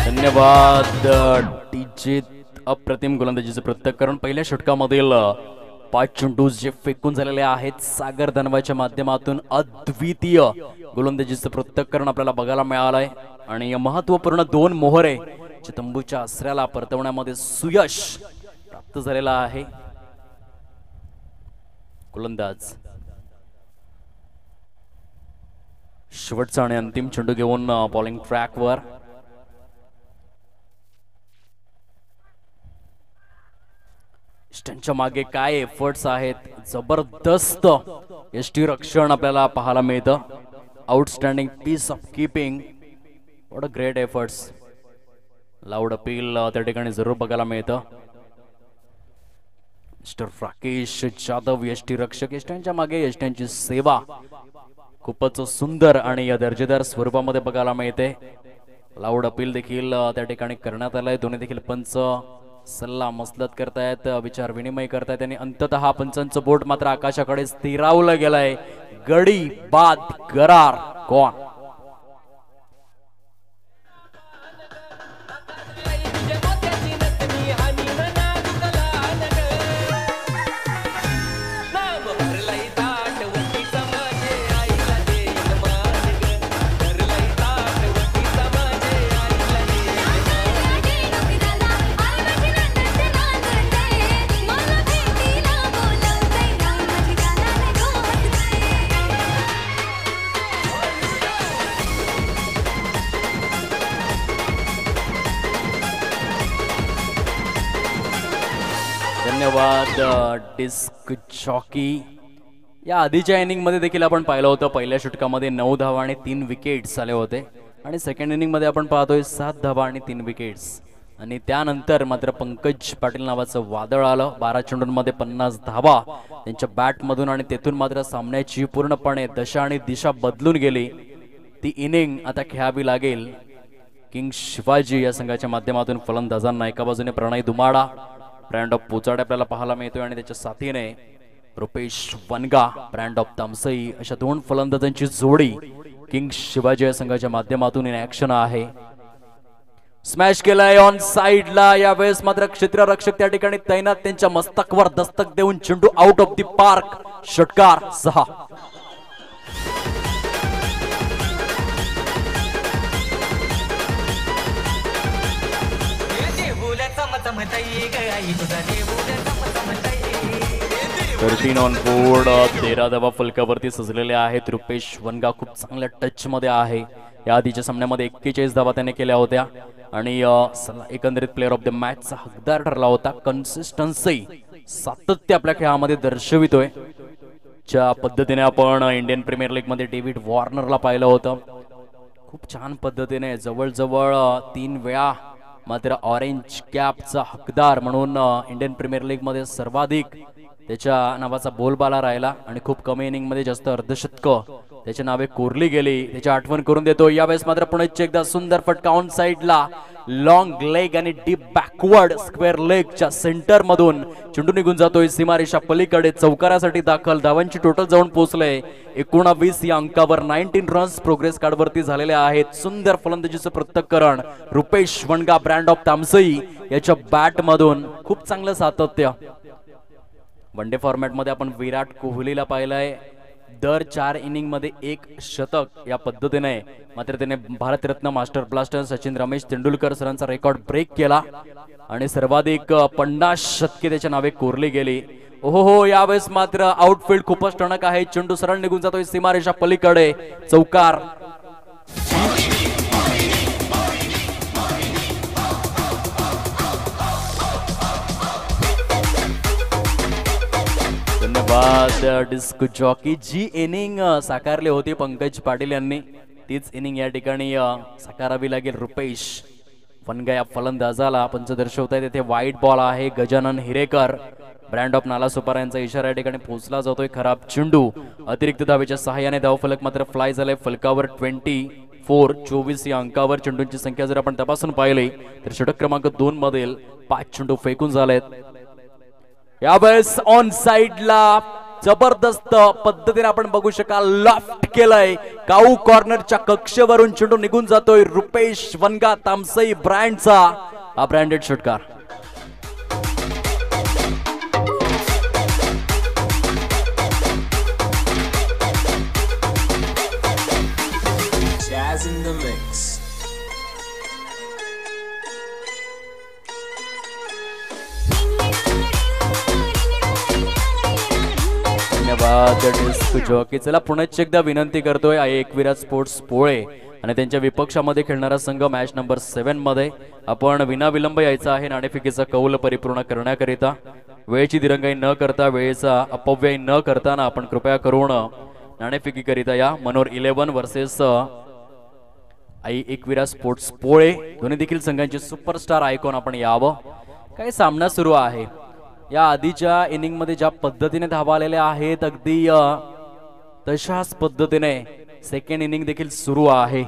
धन्यवाद डीजे. अप्रतिम गोलंदाजीचं प्रत्युत्तरण. पहिल्या षटकामधील 5 चेंडू जे फेकून झालेले आहेत सागर दानवेच्या माध्यमातून अद्वितीय गोलंदाजीचं प्रत्युत्तरण आपल्याला बघायला मिळालंय. आणि महत्वपूर्ण 2 मोहरे जे तंबूच्या आसऱ्याला परतवण्यामध्ये सुयश प्राप्त झालेला आहे. गोलंदाज शेवटचा आणि अंतिम चेंडू घेऊन बॉलिंग ट्रॅकवर. त्यांच्या मागे काय एफर्ट्स आहेत, जबरदस्त यष्टी रक्षण आपल्याला पाहायला मिळतं. Outstanding piece of keeping, what a great efforts. Loud appeal त्या ठिकाणी जरूर बघायला मिळतं. मिस्टर राकेश जाधव यष्टी रक्षक, यष्ट्यांच्या मागे यष्ट्यांची सेवा खूपच सुंदर आणि या दर्जेदार स्वरूपामध्ये बघायला मिळते. लाऊड अपील देखील त्या ठिकाणी करण्यात आलाय. दोन्ही देखील पंच सल्ला मसलत करतायत, विचार विनिमय करतायत आणि अंततः पंचांचं बोट मात्र आकाशाकडे स्थिरावलं गेलंय. गडी बाद करार कोण. धन्यवाद डिस्क जॉकी. या आधीच्या इनिंग मध्ये देखील आपण पाहिलं होतं. पहिल्या षटकामध्ये 9 धावा आणि 3 विकेट्स आले होते आणि सेकंड इनिंग मध्ये आपण पाहतोय 7 धावा आणि 3 विकेट्स. आणि त्यानंतर मात्र पंकज पाटील नावाचं वादळ आलं. 12 चेंडूंमध्ये 50 धावा त्यांच्या बॅटमधून आणि तेथून मात्र सामन्याची पूर्णपणे दशा आणि दिशा बदलून गेली. ती इनिंग आता खेळावी लागेल किंग शिवाजी या संघाच्या माध्यमातून फलंदाजांना. एका बाजूने प्रणय दुमाडा, ब्रँड ऑफ पोचाडे आपल्याला पाहायला मिळतोय आणि त्याच्या साथीने रुपेश वनगा, ब्रँड ऑफ तामसई अशा 2 फलंदाजांची जोडी किंग शिवाजी या संघाच्या माध्यमातून इन ऍक्शन आहे. स्मॅश केलाय ऑन साइडला. यावेळेस मात्र क्षेत्ररक्षक त्या ठिकाणी तैनात, त्यांच्या मस्तकावर दस्तक देऊन चेंडू आउट ऑफ द पार्क. षटकार 6. Thirteen on board. 13 धावा फलकावरती सजलेले आहेत. रुपेश वनगा खूप चांगल्या टच मध्ये आहे. या आधीच्या सामन्यामध्ये 41 धावा त्याने केल्या होत्या आणि एकंदरीत प्लेअर ऑफ द मॅचचा हकदार ठरला होता. कन्सिस्टन्सी, सातत्य आपल्या खेळामध्ये दर्शवितोय. ज्या पद्धतीने आपण इंडियन प्रीमियर लीग मध्ये डेव्हिड वॉर्नरला पाहिलं होतं, खूप छान पद्धतीने जवळजवळ 3 वेळा मात्र ऑरेंज कॅपचा हकदार म्हणून इंडियन प्रीमियर लीग मध्ये सर्वाधिक त्याच्या नावाचा बोलबाला राहिला आणि खूप कमी इनिंग मध्ये जास्त अर्धशतक त्याच्या नावे कोरली गेली, त्याची आठवण करून देतो. यावेळेस मात्र पुण्याची एकदा सुंदर फटका ऑन साइडला, लॉंग लेग आणि डीप बॅकवर्ड स्क्वेअर लेगच्या सेंटर मधून चेंडू निघून जातोय सीमारेषा पलीकडे. चौकारासाठी दाखल. धावांची टोटल जाऊन पोहोचले 19 या अंकावर. 19 रन्स प्रोग्रेस कार्ड वरती झालेले आहेत. सुंदर फलंदाजीचं पृथक्करण रुपेश वनगा ब्रँड ऑफ तामसई याच्या बॅट मधून. खूप चांगलं सातत्य. वनडे फॉर्मॅट मध्ये आपण विराट कोहलीला पाहिलंय दर 4 इनिंग मध्ये 1 शतक या पद्धतीने. मात्र त्याने भारतरत्न मास्टर ब्लास्टर सचिन रमेश तेंडुलकर सरांचा रेकॉर्ड ब्रेक केला आणि सर्वाधिक 50 शतके त्याच्या नावे कोरली गेली. ओहो, यावेळेस मात्र आउटफील्ड खूपच टणक आहे. चेंडू सरळ निघून जातोय सीमारेषा पलीकडे. चौकार. धन्यवाद डिस्क जॉकी. जी इनिंग साकारली होती पंकज पाटील यांनी तीच इनिंग या ठिकाणी साकारावी लागेल रुपेश वनगा या फलंदाजाला. पंच दर्शवताय तिथे वाईट बॉल आहे. गजानन हिरेकर ब्रँड ऑफ नालासोपारा यांचा इशारा या ठिकाणी पोहोचला जातोय. खराब चेंडू. अतिरिक्त धावेच्या सहाय्याने धावफलक मात्र फ्लाय झालाय. फलकावर 24 या अंकावर. चेंडूंची संख्या जर आपण तपासून पाहिली तर षटक क्रमांक 2 मधील 5 चेंडू फेकून झालेत. यावेळेस ऑन साइडला जबरदस्त पद्धतीने आपण बघू शकाल लॉफ्ट केलंय. काऊ कॉर्नरच्या कक्षेवरून चेंडू निघून जातोय रुपेश वनगा तामसई ब्रँडचा. हा ब्रँडेड षटकार. धन्यवाद डिस्क जॉकी. चला पुण्याची एकदा विनंती करतोय एकविराज स्पोर्ट्स पोळे आणि त्यांच्या विपक्षामध्ये खेळणारा संघ मॅच नंबर 7 मध्ये आपण विनाविलंब यायचा आहे नाणेफेकीचा कौल परिपूर्ण करण्याकरिता. वेळेची दिरंगाई न करता, वेळेचा अपव्यय न करताना आपण कृपया करून नाणेफेकीकरिता या. मनोर 11 वर्सेस एकविराज स्पोर्ट्स पोळे. दोन्ही देखील संघांचे सुपरस्टार आयकॉन आपण यावं. काय सामना सुरू आहे. या आधीच्या इनिंग मध्ये ज्या पद्धतीने धावा आलेल्या आहेत अगदी तशाच पद्धतीने सेकंड इनिंग देखील सुरू आहे.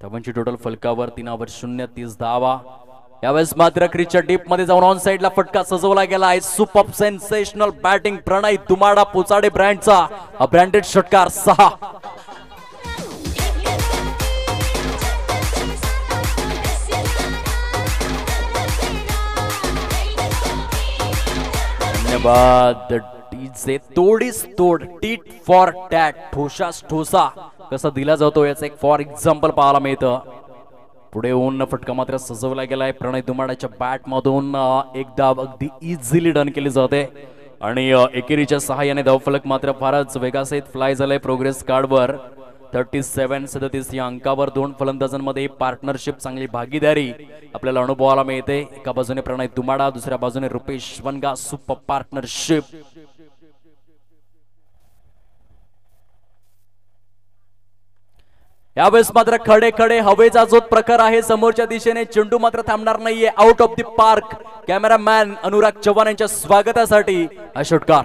धावांची टोटल फलकावर 3/0 30 धावा. यावेळेस मात्र क्रिचच्या डीप मध्ये जाऊन ऑन साइडला फटका सजवला गेला आहे. सुपर सेन्सेशनल बॅटिंग प्रणय दुमाडा पोचाडे ब्रँडचा. हा ब्रँडेड षटकार 6. धन्यवाद डीजे. तोडीस तोड, टीट फॉर टॅट, ठोसास ठोसा कसा दिला जातो याचं एक फॉर एक्झाम्पल पाहायला मिळतं. पुढे येऊन फटका मात्र सजवला गेलाय. प्रणय दुमाडाच्या बॅट मधून एकदा अगदी इझिली डन केली जाते आणि एकेरीच्या सहाय्याने धावफलक मात्र फारच वेगासहित फ्लाय झालाय प्रोग्रेस कार्डवर. 37-37 या अंकावर. 2 फलंदाजांमध्ये पार्टनरशिप, चांगली भागीदारी आपल्याला अनुभवायला मिळते. एका बाजूने प्रणय दुमाडा, दुसऱ्या बाजूने रुपेश वनगा. Super partnership. यावेळेस मात्र खडे खडे हवेचा जो प्रकार आहे समोरच्या दिशेने. चेंडू मात्र थांबणार नाहीये. Out of the park. Cameraman Anurag Chavan यांच्या स्वागतासाठी हा षटकार.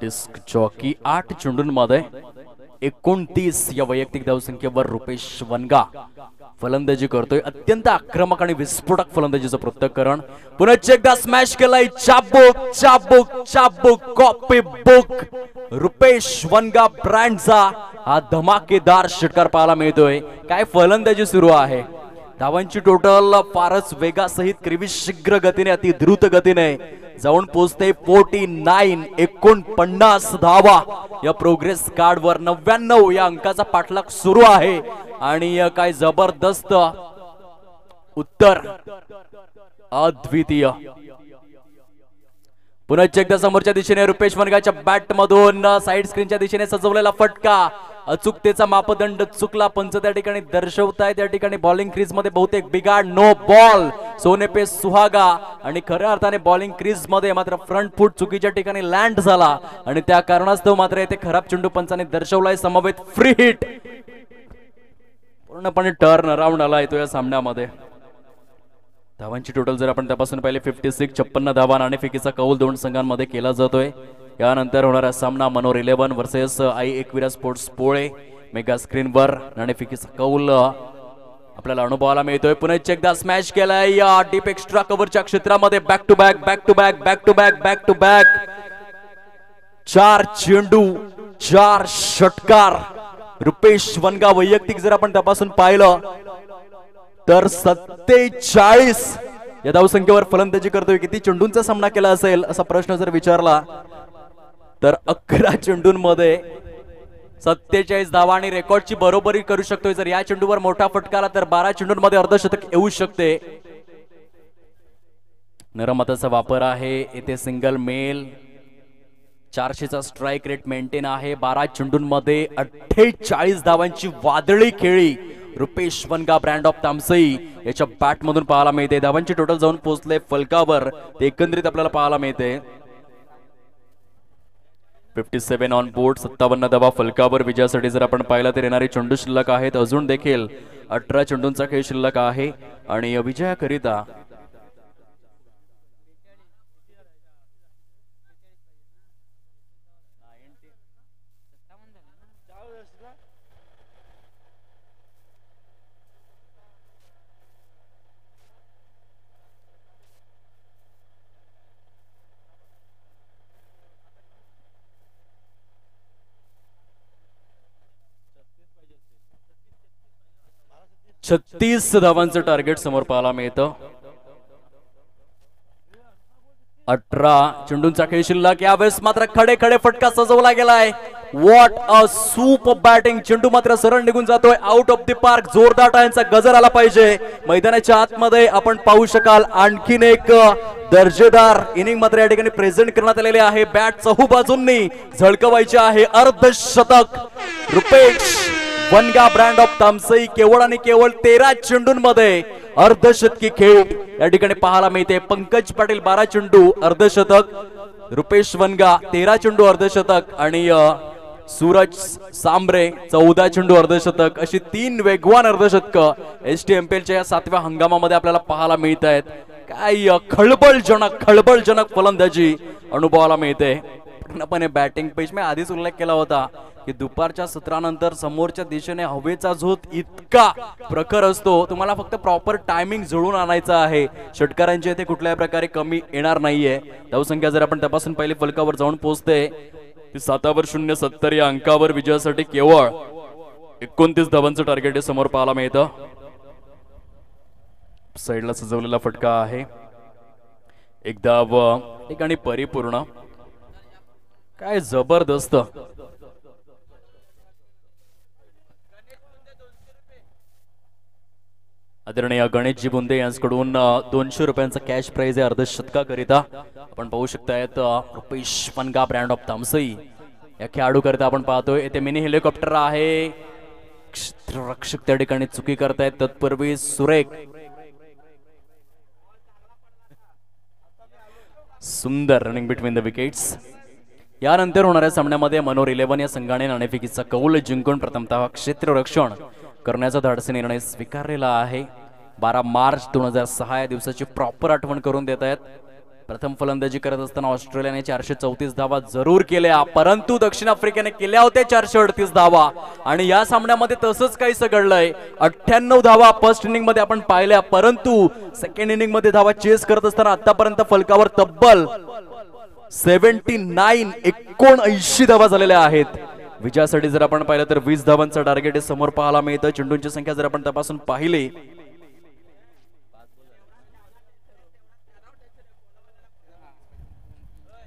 Disk jockey. 8 चेंडूंमध्ये 29 या वैयक्तिक धावसंख्येवर रुपेश वनगा फलंदाजी करतोय. अत्यंत आक्रमक आणि विस्फोटक फलंदाजीचं पृथक्करण. पुन्हा एकदा स्मॅश केलाय. चाबुक चाबुक चाबुक कॉपी बुक. रुपेश वनगा ब्रँडचा हा धमाकेदार षटकार पाहायला मिळतोय. काय फलंदाजी सुरू आहे. धावांची टोटल फारच वेगासहित शीघ्र गतीने, अति द्रुत गतीने जाऊन पोहोचते 49 धावा या प्रोग्रेस कार्डवर. 99 या अंकाचा पाठलाग सुरू आहे आणि काय जबरदस्त उत्तर, अद्वितीय. पुन्हा एकदा समोरच्या दिशेने रुपेश वनगाच्या बॅट मधून साइड स्क्रीनच्या दिशेने सजवलेला फटका, अचूकतेचा मापदंड चुकला. पंच त्या ठिकाणी दर्शवताय त्या ठिकाणी बॉलिंग क्रीज मध्ये बहुतेक बिघाड, नो बॉल, सोने पे सुहागा. आणि खऱ्या अर्थाने बॉलिंग क्रीज मध्ये मात्र फ्रंट फूट चुकीच्या ठिकाणी लँड झाला आणि त्या कारणास्तव मात्र येथे खराब चेंडू पंचाने दर्शवलाय. समवेत फ्री हिट, पूर्णपणे टर्न अराउंड आला येतो या सामन्यामध्ये. धावांची टोटल जर आपण तपासून पाहिले 56, 56 धावा. नाणेफेकीचा कौल दोन संघांमध्ये केला जातोय. यानंतर होणारा सामना मनोर 11 वर्सेस आई एकविरा स्पोर्ट्स पोळे. मेगा स्क्रीनवर नाणेफेकीचा कौल आपल्याला अनुभवायला मिळतोय. पुन्हा एकदा स्मॅश केलाय या डीप एक्स्ट्रा कव्हरच्या क्षेत्रामध्ये. Back to back, back to back, back to back, back to back. 4 चेंडू, 4 षटकार. रुपेश वनगा वैयक्तिक जर आपण तपासून पाहिलं तर 47 या धावसंख्येवर फलंदाजी करतोय. किती चेंडूंचा सामना केला असेल असा प्रश्न जर विचारला तर 11 चेंडूंमध्ये 47 धावा आणि रेकॉर्डची बरोबरी करू शकतोय. जर या चेंडूवर मोठा फटका आला तर 12 चेंडूंमध्ये अर्धशतक येऊ शकते. नरमताचा वापर आहे येथे. सिंगल मेल, 400चा स्ट्राइक रेट मेंटेन आहे. 12 चेंडूंमध्ये 48 धावांची वादळी खेळी रुपेश वनगा ब्रँड ऑफ तामसई याच्या बॅट मधून पाहायला मिळते. धावांची टोटल जाऊन पोहोचले फलकावर, ते एकंदरीत आपल्याला पाहायला मिळते. 57 ऑन बोर्ड, 57 धावा फलकावर. विजयासाठी जर आपण पाहिलं तर येणारे चेंडू शिल्लक आहेत. अजून देखील 18 चेंडूंचा खेळ शिल्लक आहे आणि विजयाकरिता छत्तीस धावांचं टार्गेट समोर पाहायला मिळतं. 18 चेंडूंचा खेळ शिल्लक. यावेळेस मात्र खडे खडे फटका सजवला गेलाय. What a super batting. चेंडू मात्र सरळ निघून जातोय आउट ऑफ द पार्क. जोरदार टाळ्यांचा गजर आला पाहिजे. मैदानाच्या आतमध्ये आपण पाहू शकाल आणखीन एक दर्जेदार इनिंग मात्र या ठिकाणी प्रेझेंट करण्यात आलेले आहे. बॅट चहू बाजूंनी झळकवायचे आहे. अर्धशतक रुपेश वनगा ब्रँड ऑफ तामसई. केवळ आणि केवळ 13 चेंडूंमध्ये अर्धशतकी खेळ या ठिकाणी पाहायला मिळते. पंकज पाटील 12 चेंडू अर्धशतक, रुपेश वनगा 13 चेंडू अर्धशतक आणि सूरज सांबरे 14 चेंडू अर्धशतक. अशी 3 वेगवान अर्धशतक STMPLच्या या 7व्या हंगामामध्ये आपल्याला पाहायला मिळत आहेत. काय खळबळजनक फलंदाजी अनुभवाला मिळते. पूर्णपणे बॅटिंग पेच मी आधीच उल्लेख केला होता की दुपारच्या सत्रानंतर समोरच्या दिशेने हवेचा झोत इतका प्रखर असतो. तुम्हाला फक्त प्रॉपर टायमिंग जुळून आणायचा आहे. षटकारांची इथे कुठल्याही प्रकारे कमी येणार नाहीये. धावसंख्या जर आपण तपासून पाहिली फलकावर जाऊन पोहोचते ती 7/070 या अंकावर. विजयासाठी केवळ 29 धावांचं टार्गेट समोर पाहायला मिळतं. साईडला सजवलेला फटका आहे. एक धाव ठिकाणी परिपूर्ण. काय जबरदस्त. आदरणीय गणेशजी बुंदे यांच्याकडून 200 रुपयांचा कॅश प्राइज आहे अर्धशतकाकरिता. आपण पाहू शकतायत रुपेश वनगा ब्रँड ऑफ तामसई या खेळाडू करता आपण पाहतोय. येथे मिनी हेलिकॉप्टर आहे. रक्षक त्या ठिकाणी चुकी करतायत. तत्पूर्वी सुरेख सुंदर रनिंग बिटवीन द विकेट्स. यानंतर होणाऱ्या सामन्यामध्ये मनोर 11 या संघाने नाणेफेकीचा कौल जिंकून प्रथमतः क्षेत्ररक्षण करण्याचा धाडसी निर्णय स्वीकारलेला आहे. 12 मार्च 2006 या दिवसाची प्रॉपर आठवण करून देत आहेत. प्रथम फलंदाजी करत असताना ऑस्ट्रेलियाने 434 धावा जरूर केल्या, परंतु दक्षिण आफ्रिकेने केल्या होत्या 438 धावा. आणि या सामन्यामध्ये तसंच काहीसं घडलंय. 98 धावा फर्स्ट इनिंग मध्ये आपण पाहिल्या, परंतु सेकंड इनिंग मध्ये धावा चेस करत असताना आतापर्यंत फलकावर तब्बल 79 धावा झालेल्या आहेत. विजयासाठी जर आपण पाहिलं तर 20 धावांचं टार्गेट समोर पाहायला मिळतं. चेंडूंची संख्या जर आपण तपासून पाहिली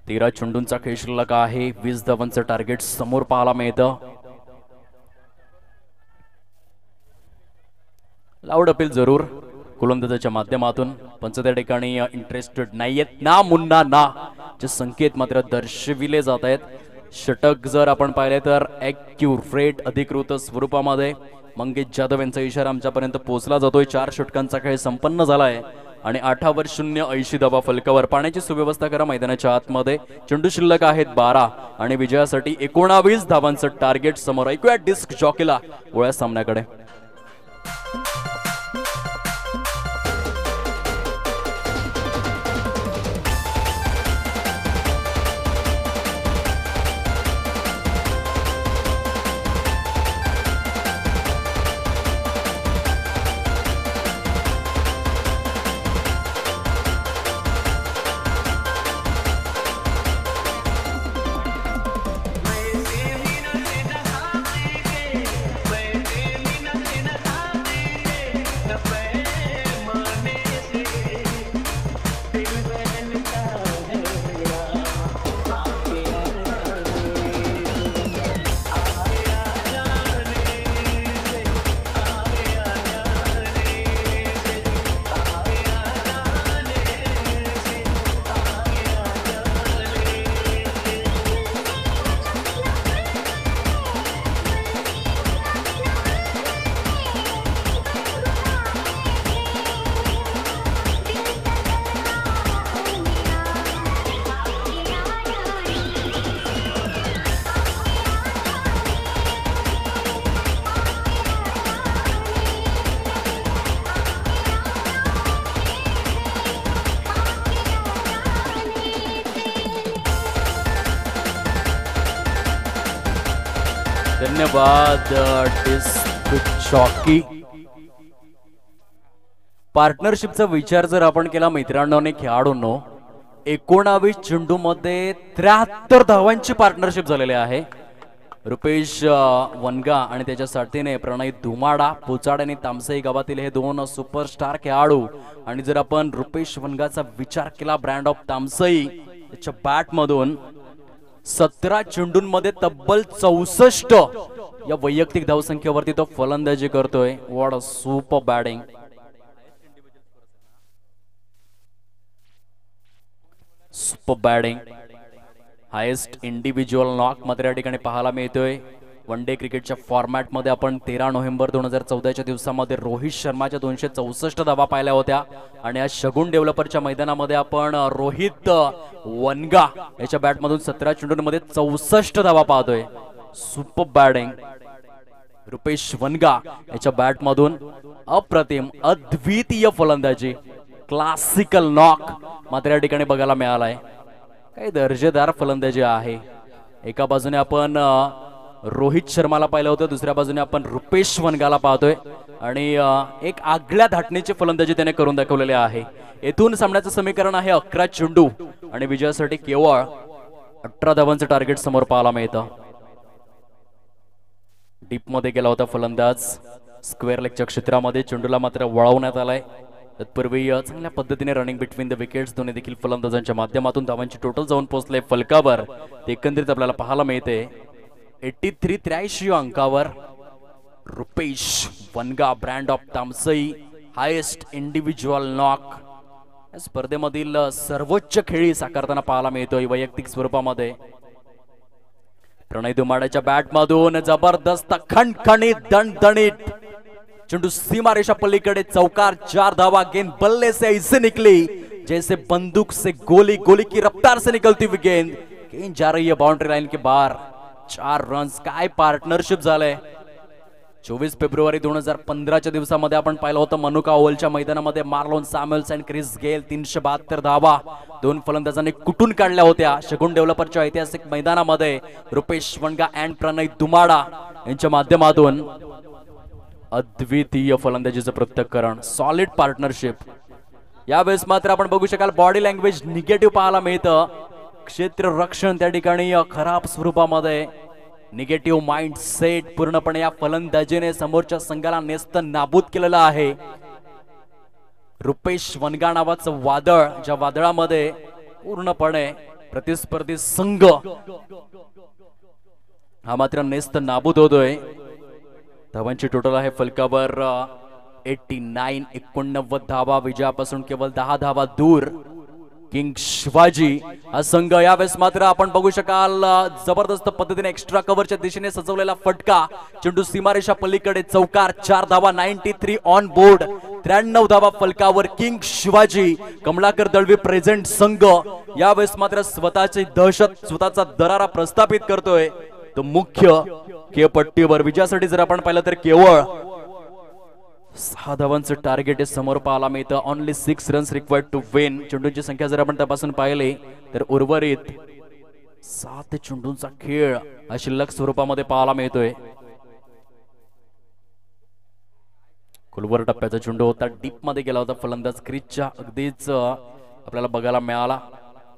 13 चेंडूंचा खेळ शिल्लक आहे. 20 धावांचं टार्गेट समोर पाहायला मिळतं. लाऊड अपील जरूर गोलंदाजाच्या माध्यमातून. पंच त्या ठिकाणी इंटरेस्टेड नाहीयेत ना मुन्ना ना. चे संकेत मात्र दर्शविले जात आहेत. षटक जर आपण पाहिले तर ॲक्युरेट अधिकृत स्वरूपामध्ये मंगेश जाधव यांचा इशारा आमच्यापर्यंत पोहोचला जातोय. 4 षटकांचा खेळ संपन्न झालाय आणि 8 0 80 धावा फलकावर. पाण्याची सुव्यवस्था करा मैदानाच्या आतमध्ये. चेंडू शिल्लक आहेत 12 आणि विजयासाठी 19 धावांचं टार्गेट समोर. ऐकूया डिस्क जॉकीला गोळ्या सामन्याकडे. धन्यवाद डिस्क जॉकी. पार्टनरशिपचा विचार जर आपण केला मित्रांनो आणि खेळाडूंनो, 19 चेंडूमध्ये 73 धावांची पार्टनरशिप झालेली आहे. रुपेश वनगा आणि त्याच्या साथीने प्रणय धुमाडा, पोचाड आणि तामसई गावातील हे 2 सुपरस्टार खेळाडू. आणि जर आपण रुपेश वनगाचा विचार केला, ब्रँड ऑफ तामसई, त्याच्या बॅट मधून 17 चेंडूंमध्ये तब्बल 64 या वैयक्तिक धावसंख्येवरती तो फलंदाजी करतोय. What a super batting. Super batting. Highest individual knock मात्र या ठिकाणी पाहायला मिळतोय. वन डे क्रिकेटच्या फॉर्मॅटमध्ये आपण 13 नोव्हेंबर 2014च्या दिवसामध्ये रोहित शर्माच्या 264 धावा पाहिल्या होत्या आणि आज शगुन डेव्हलपरच्या मैदानामध्ये आपण रोहित वनगा याच्या बॅटमधून 17 चेंडूंमध्ये 64 धावा पाहतोय. Super batting. रुपेश वनगा याच्या बॅटमधून अप्रतिम अद्वितीय फलंदाजी, क्लासिकल नॉक मात्र या ठिकाणी बघायला मिळालाय. काही दर्जेदार फलंदाजी आहे. एका बाजूने आपण रोहित शर्माला पाहिलं होतं, दुसऱ्या बाजूने आपण रुपेश वनगाला पाहतोय आणि एक आगळ्या धाटणीची फलंदाजी त्याने करून दाखवलेली आहे. येथून सामन्याचं समीकरण आहे 11 चेंडू आणि विजयासाठी केवळ 18 धावांचं टार्गेट समोर पाहायला मिळतं. डीप मध्ये गेला होता फलंदाज. स्क्वेअर लेगच्या क्षेत्रामध्ये चेंडूला मात्र वळवण्यात आलाय. तत्पूर्वी चांगल्या पद्धतीने रनिंग बिटवीन द विकेट्स दोन्ही देखील फलंदाजांच्या माध्यमातून धावांची टोटल जाऊन पोहोचले फलकावर. ते एकंदरीत आपल्याला पाहायला मिळते 83 अंकावर. Rupesh Vanga, brand of Tamsai, highest individual knock या स्पर्धेमधील सर्वोच्च खेळी साकारताना पाहायला मिळतोय वैयक्तिक स्वरूपामध्ये. प्रणय धुमाड्याच्या बॅटमधून जबरदस्त खणखणीत दणदणीत चेंडू सीमारेषा पलीकडे चौकार. 4 धावा. गेंद बल्ले से ऐसे निकली जैसे बंदूक से गोली, गोली की रफ्तार से निकलती हुई गेंद. गेंद जा रही है बाउंड्री लाइन के बाहर. 4 रन्स. काय पार्टनरशिप झालंय. 24 फेब्रुवारी 2015च्या दिवसामध्ये आपण पाहिलं होतं मनुका ओव्हलच्या मैदानामध्ये मार्लोन सॅम्युएल्स आणि क्रिस गेल 372 धावा 2 फलंदाजांनी कुठून काढल्या होत्या. शगुन डेव्हलपरच्या ऐतिहासिक मैदानामध्ये रुपेश वनगा अँड प्रणय धुमाडा यांच्या माध्यमातून अद्वितीय फलंदाजीचं प्रत्यक्षकरण. Solid partnership. यावेळेस मात्र आपण बघू शकाल बॉडी लँग्वेज निगेटिव्ह पाहायला मिळतं. क्षेत्र रक्षण त्या ठिकाणी खराब स्वरूपामध्ये. निगेटिव्ह माइंड सेट पूर्णपणे या फलंदाजीने समोरच्या संघाला नेस्त नाबूद केलेलं आहे. रुपेश वनगा नावाचं वादळ, ज्या वादळामध्ये पूर्णपणे प्रतिस्पर्धी संघ हा मात्र नेस्त नाबूद होतोय. धावांची टोटल आहे फलकावर 89 89 धावा. विजयापासून केवळ 10 धावा दूर किंग शिवाजी हा संघ यावेळेस मात्र आपण बघू शकाल जबरदस्त पद्धतीने एक्स्ट्रा कव्हरच्या दिशेने सजवलेला फटका, चेंडू सीमारेषा पलीकडे चौकार, 4 धावा, 93 ऑन बोर्ड, 93 धावा फलकावर. किंग शिवाजी कमलाकर दळवी प्रेझेंट संघ यावेळेस मात्र स्वतःची दहशत, स्वतःचा दरारा प्रस्थापित करतोय. तो मुख्य खेळपट्टीवर विजयासाठी जर आपण पाहिलं तर केवळ 6 धावांचं टार्गेट आहे समोर पाहायला मिळतं. Only 6 runs required to win. चेंडूंची संख्या जर आपण तपासून पाहिली तर उर्वरित 7 चेंडूंचा खेळ हा शिल्लक स्वरूपामध्ये पाहायला मिळतोय. कुलवर टप्प्याचा चेंडू होता, डीप मध्ये गेला होता, फलंदाज क्रीजच्या अगदीच आपल्याला बघायला मिळाला.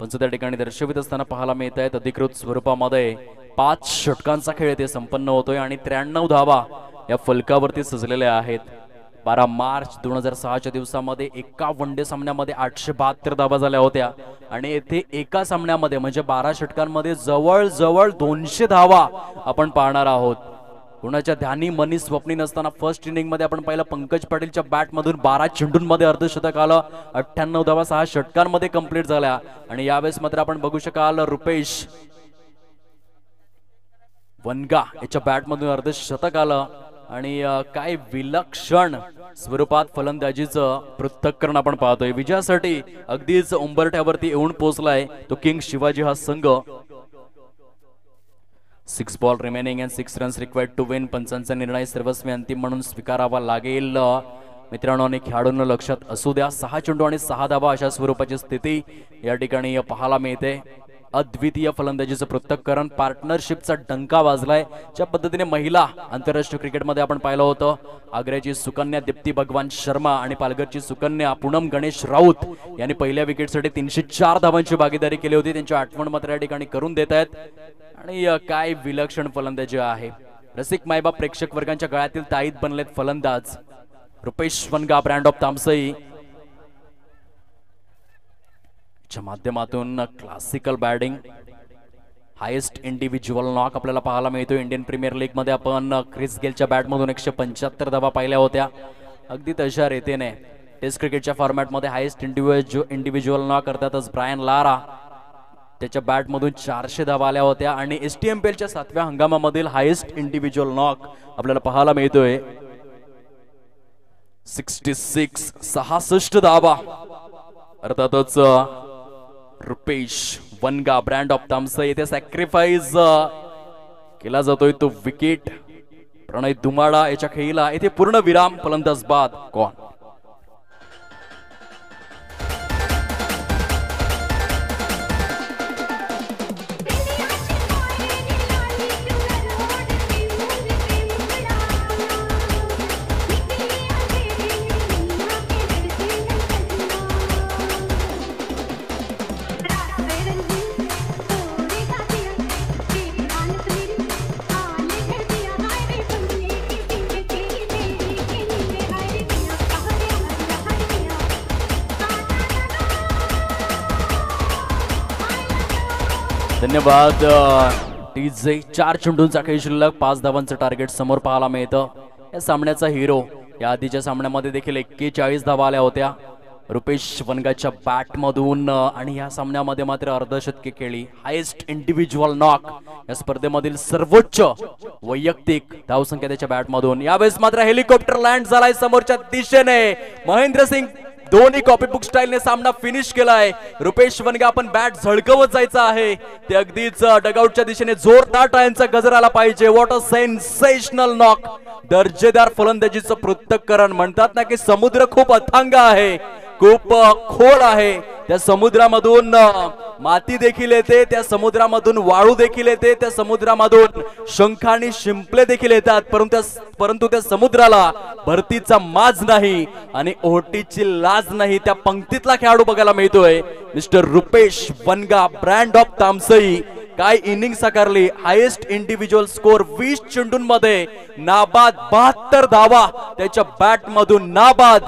पण त्या ठिकाणी दर्शवित असताना पाहायला मिळत आहेत अधिकृत स्वरूपामध्ये 5 षटकांचा खेळ ते संपन्न होतोय आणि 93 धावा या फलकावरती सजलेल्या आहेत. 12 मार्च 2006च्या दिवसामध्ये एका वनडे सामन्यामध्ये 872 धावा झाल्या होत्या आणि येथे एका सामन्यामध्ये म्हणजे 12 षटकांमध्ये जवळजवळ 200 धावा आपण पाहणार आहोत. कुणाच्या ध्यानी मनी स्वप्नी नसताना फर्स्ट इनिंग मध्ये आपण पाहिलं पंकज पाटीलच्या बॅट मधून 12 चेंडूंमध्ये अर्धशतक आलं, 98 धावा 6 षटकांमध्ये कंप्लीट झाल्या. आणि यावेळेस मात्र आपण बघू शकाल रुपेश वनगा याच्या बॅट मधून अर्धशतक आलं आणि काय विलक्षण स्वरूपात फलंदाजीचं पृथक्करण आपण पाहतोय. विजयासाठी अगदीच उंबरठ्यावरती येऊन पोहोचलाय तो किंग शिवाजी हा संघ. 6 ball remaining and 6 runs required to win. पंचांचा निर्णय सर्वस्वी अंतिम म्हणून स्वीकारावा लागेल. मित्रांनो आणि खेळाडूंना लक्षात असू द्या 6 चेंडू आणि 6 धावा अशा स्वरूपाची स्थिती या ठिकाणी पाहायला मिळते. अद्वितीय फलंदाजीचं पृथक्करण, पार्टनरशिपचा डंका वाजलाय. ज्या पद्धतीने महिला आंतरराष्ट्रीय क्रिकेटमध्ये आपण पाहिलं होतं आग्र्याची सुकन्या दीप्ती भगवान शर्मा आणि पालघरची सुकन्या पूनम गणेश राऊत यांनी पहिल्या विकेटसाठी 304 धावांची भागीदारी केली होती. त्यांची आठवण मात्र या ठिकाणी करून देत आहेत आणि काय विलक्षण फलंदाजी आहे. रसिक मायबाप प्रेक्षक वर्गांच्या गळ्यातील ताईत बनलेत फलंदाज रुपेश वनगा ब्रँड ऑफ तामसई च्या माध्यमातून classical batting, highest individual knock आपल्याला पाहायला मिळतो. इंडियन प्रीमियर लीग मध्ये आपण क्रिस गेलच्या बॅट मधून 175 धावा पाहिल्या होत्या. अगदी तशा रीतीने टेस्ट क्रिकेटच्या फॉर्मॅट मध्ये हायेस्ट इंडिव्हिज्युअल नॉक करतातच ब्रायन लारा, त्याच्या बॅट मधून 400 धावा आल्या होत्या. आणि STMPL च्या 7व्या हंगामामधील हायेस्ट इंडिव्हिज्युअल नॉक आपल्याला पाहायला मिळतोय 66 धावा. अर्थातच रुपेश वनगा ब्रँड ऑफ तामसई येथे सॅक्रिफाईस केला जातोय तो विकेट. प्रणय दुमाडा याच्या खेळीला येथे पूर्ण विराम, फलंदाज बाद. कोण धन्यवाद. टीजे 4 चेंडूंचा खेळ शिल्लक, 5 धावांचं टार्गेट समोर पाहायला मिळतं. या सामन्याचा हिरो या आधीच्या सामन्यामध्ये देखील 41 धावा आल्या होत्या रुपेश वनगाच्या बॅट मधून आणि या सामन्यामध्ये मात्र अर्धशतके खेळी. हायेस्ट इंडिव्हिज्युअल नॉक या स्पर्धेमधील सर्वोच्च वैयक्तिक धावसंख्या त्याच्या बॅट मधून. यावेळेस मात्र हेलिकॉप्टर लँड झालाय समोरच्या दिशेने. महेंद्र सिंग दोन्ही कॉपी बुक स्टाईलने सामना फिनिश केलाय. रुपेश वनगा आपण बॅट झळकवत जायचं आहे ते अगदीच डगआउटच्या दिशेने जोरदार टाळ्यांचा गजर आला पाहिजे. What a sensational knock. दर्जेदार फलंदाजीचं पृथक्करण. म्हणतात ना की समुद्र खूप अथांग आहे, खूप खोल आहे. त्या समुद्रामधून माती देखील येते, त्या समुद्रामधून वाळू देखील येते, त्या समुद्रामधून शंख आणि शिंपले देखील येतात. परंतु त्या समुद्राला भरतीचा माज नाही आणि ओहोटीची लाज नाही. त्या पंक्तीतला खेळाडू बघायला मिळतोय mister Rupesh Vanga brand of Tamsai. काय इनिंग साकारली. हायेस्ट इंडिव्हिज्युअल स्कोर 20 चेंडूंमध्ये नाबाद 72 धावा त्याच्या बॅट मधून नाबाद.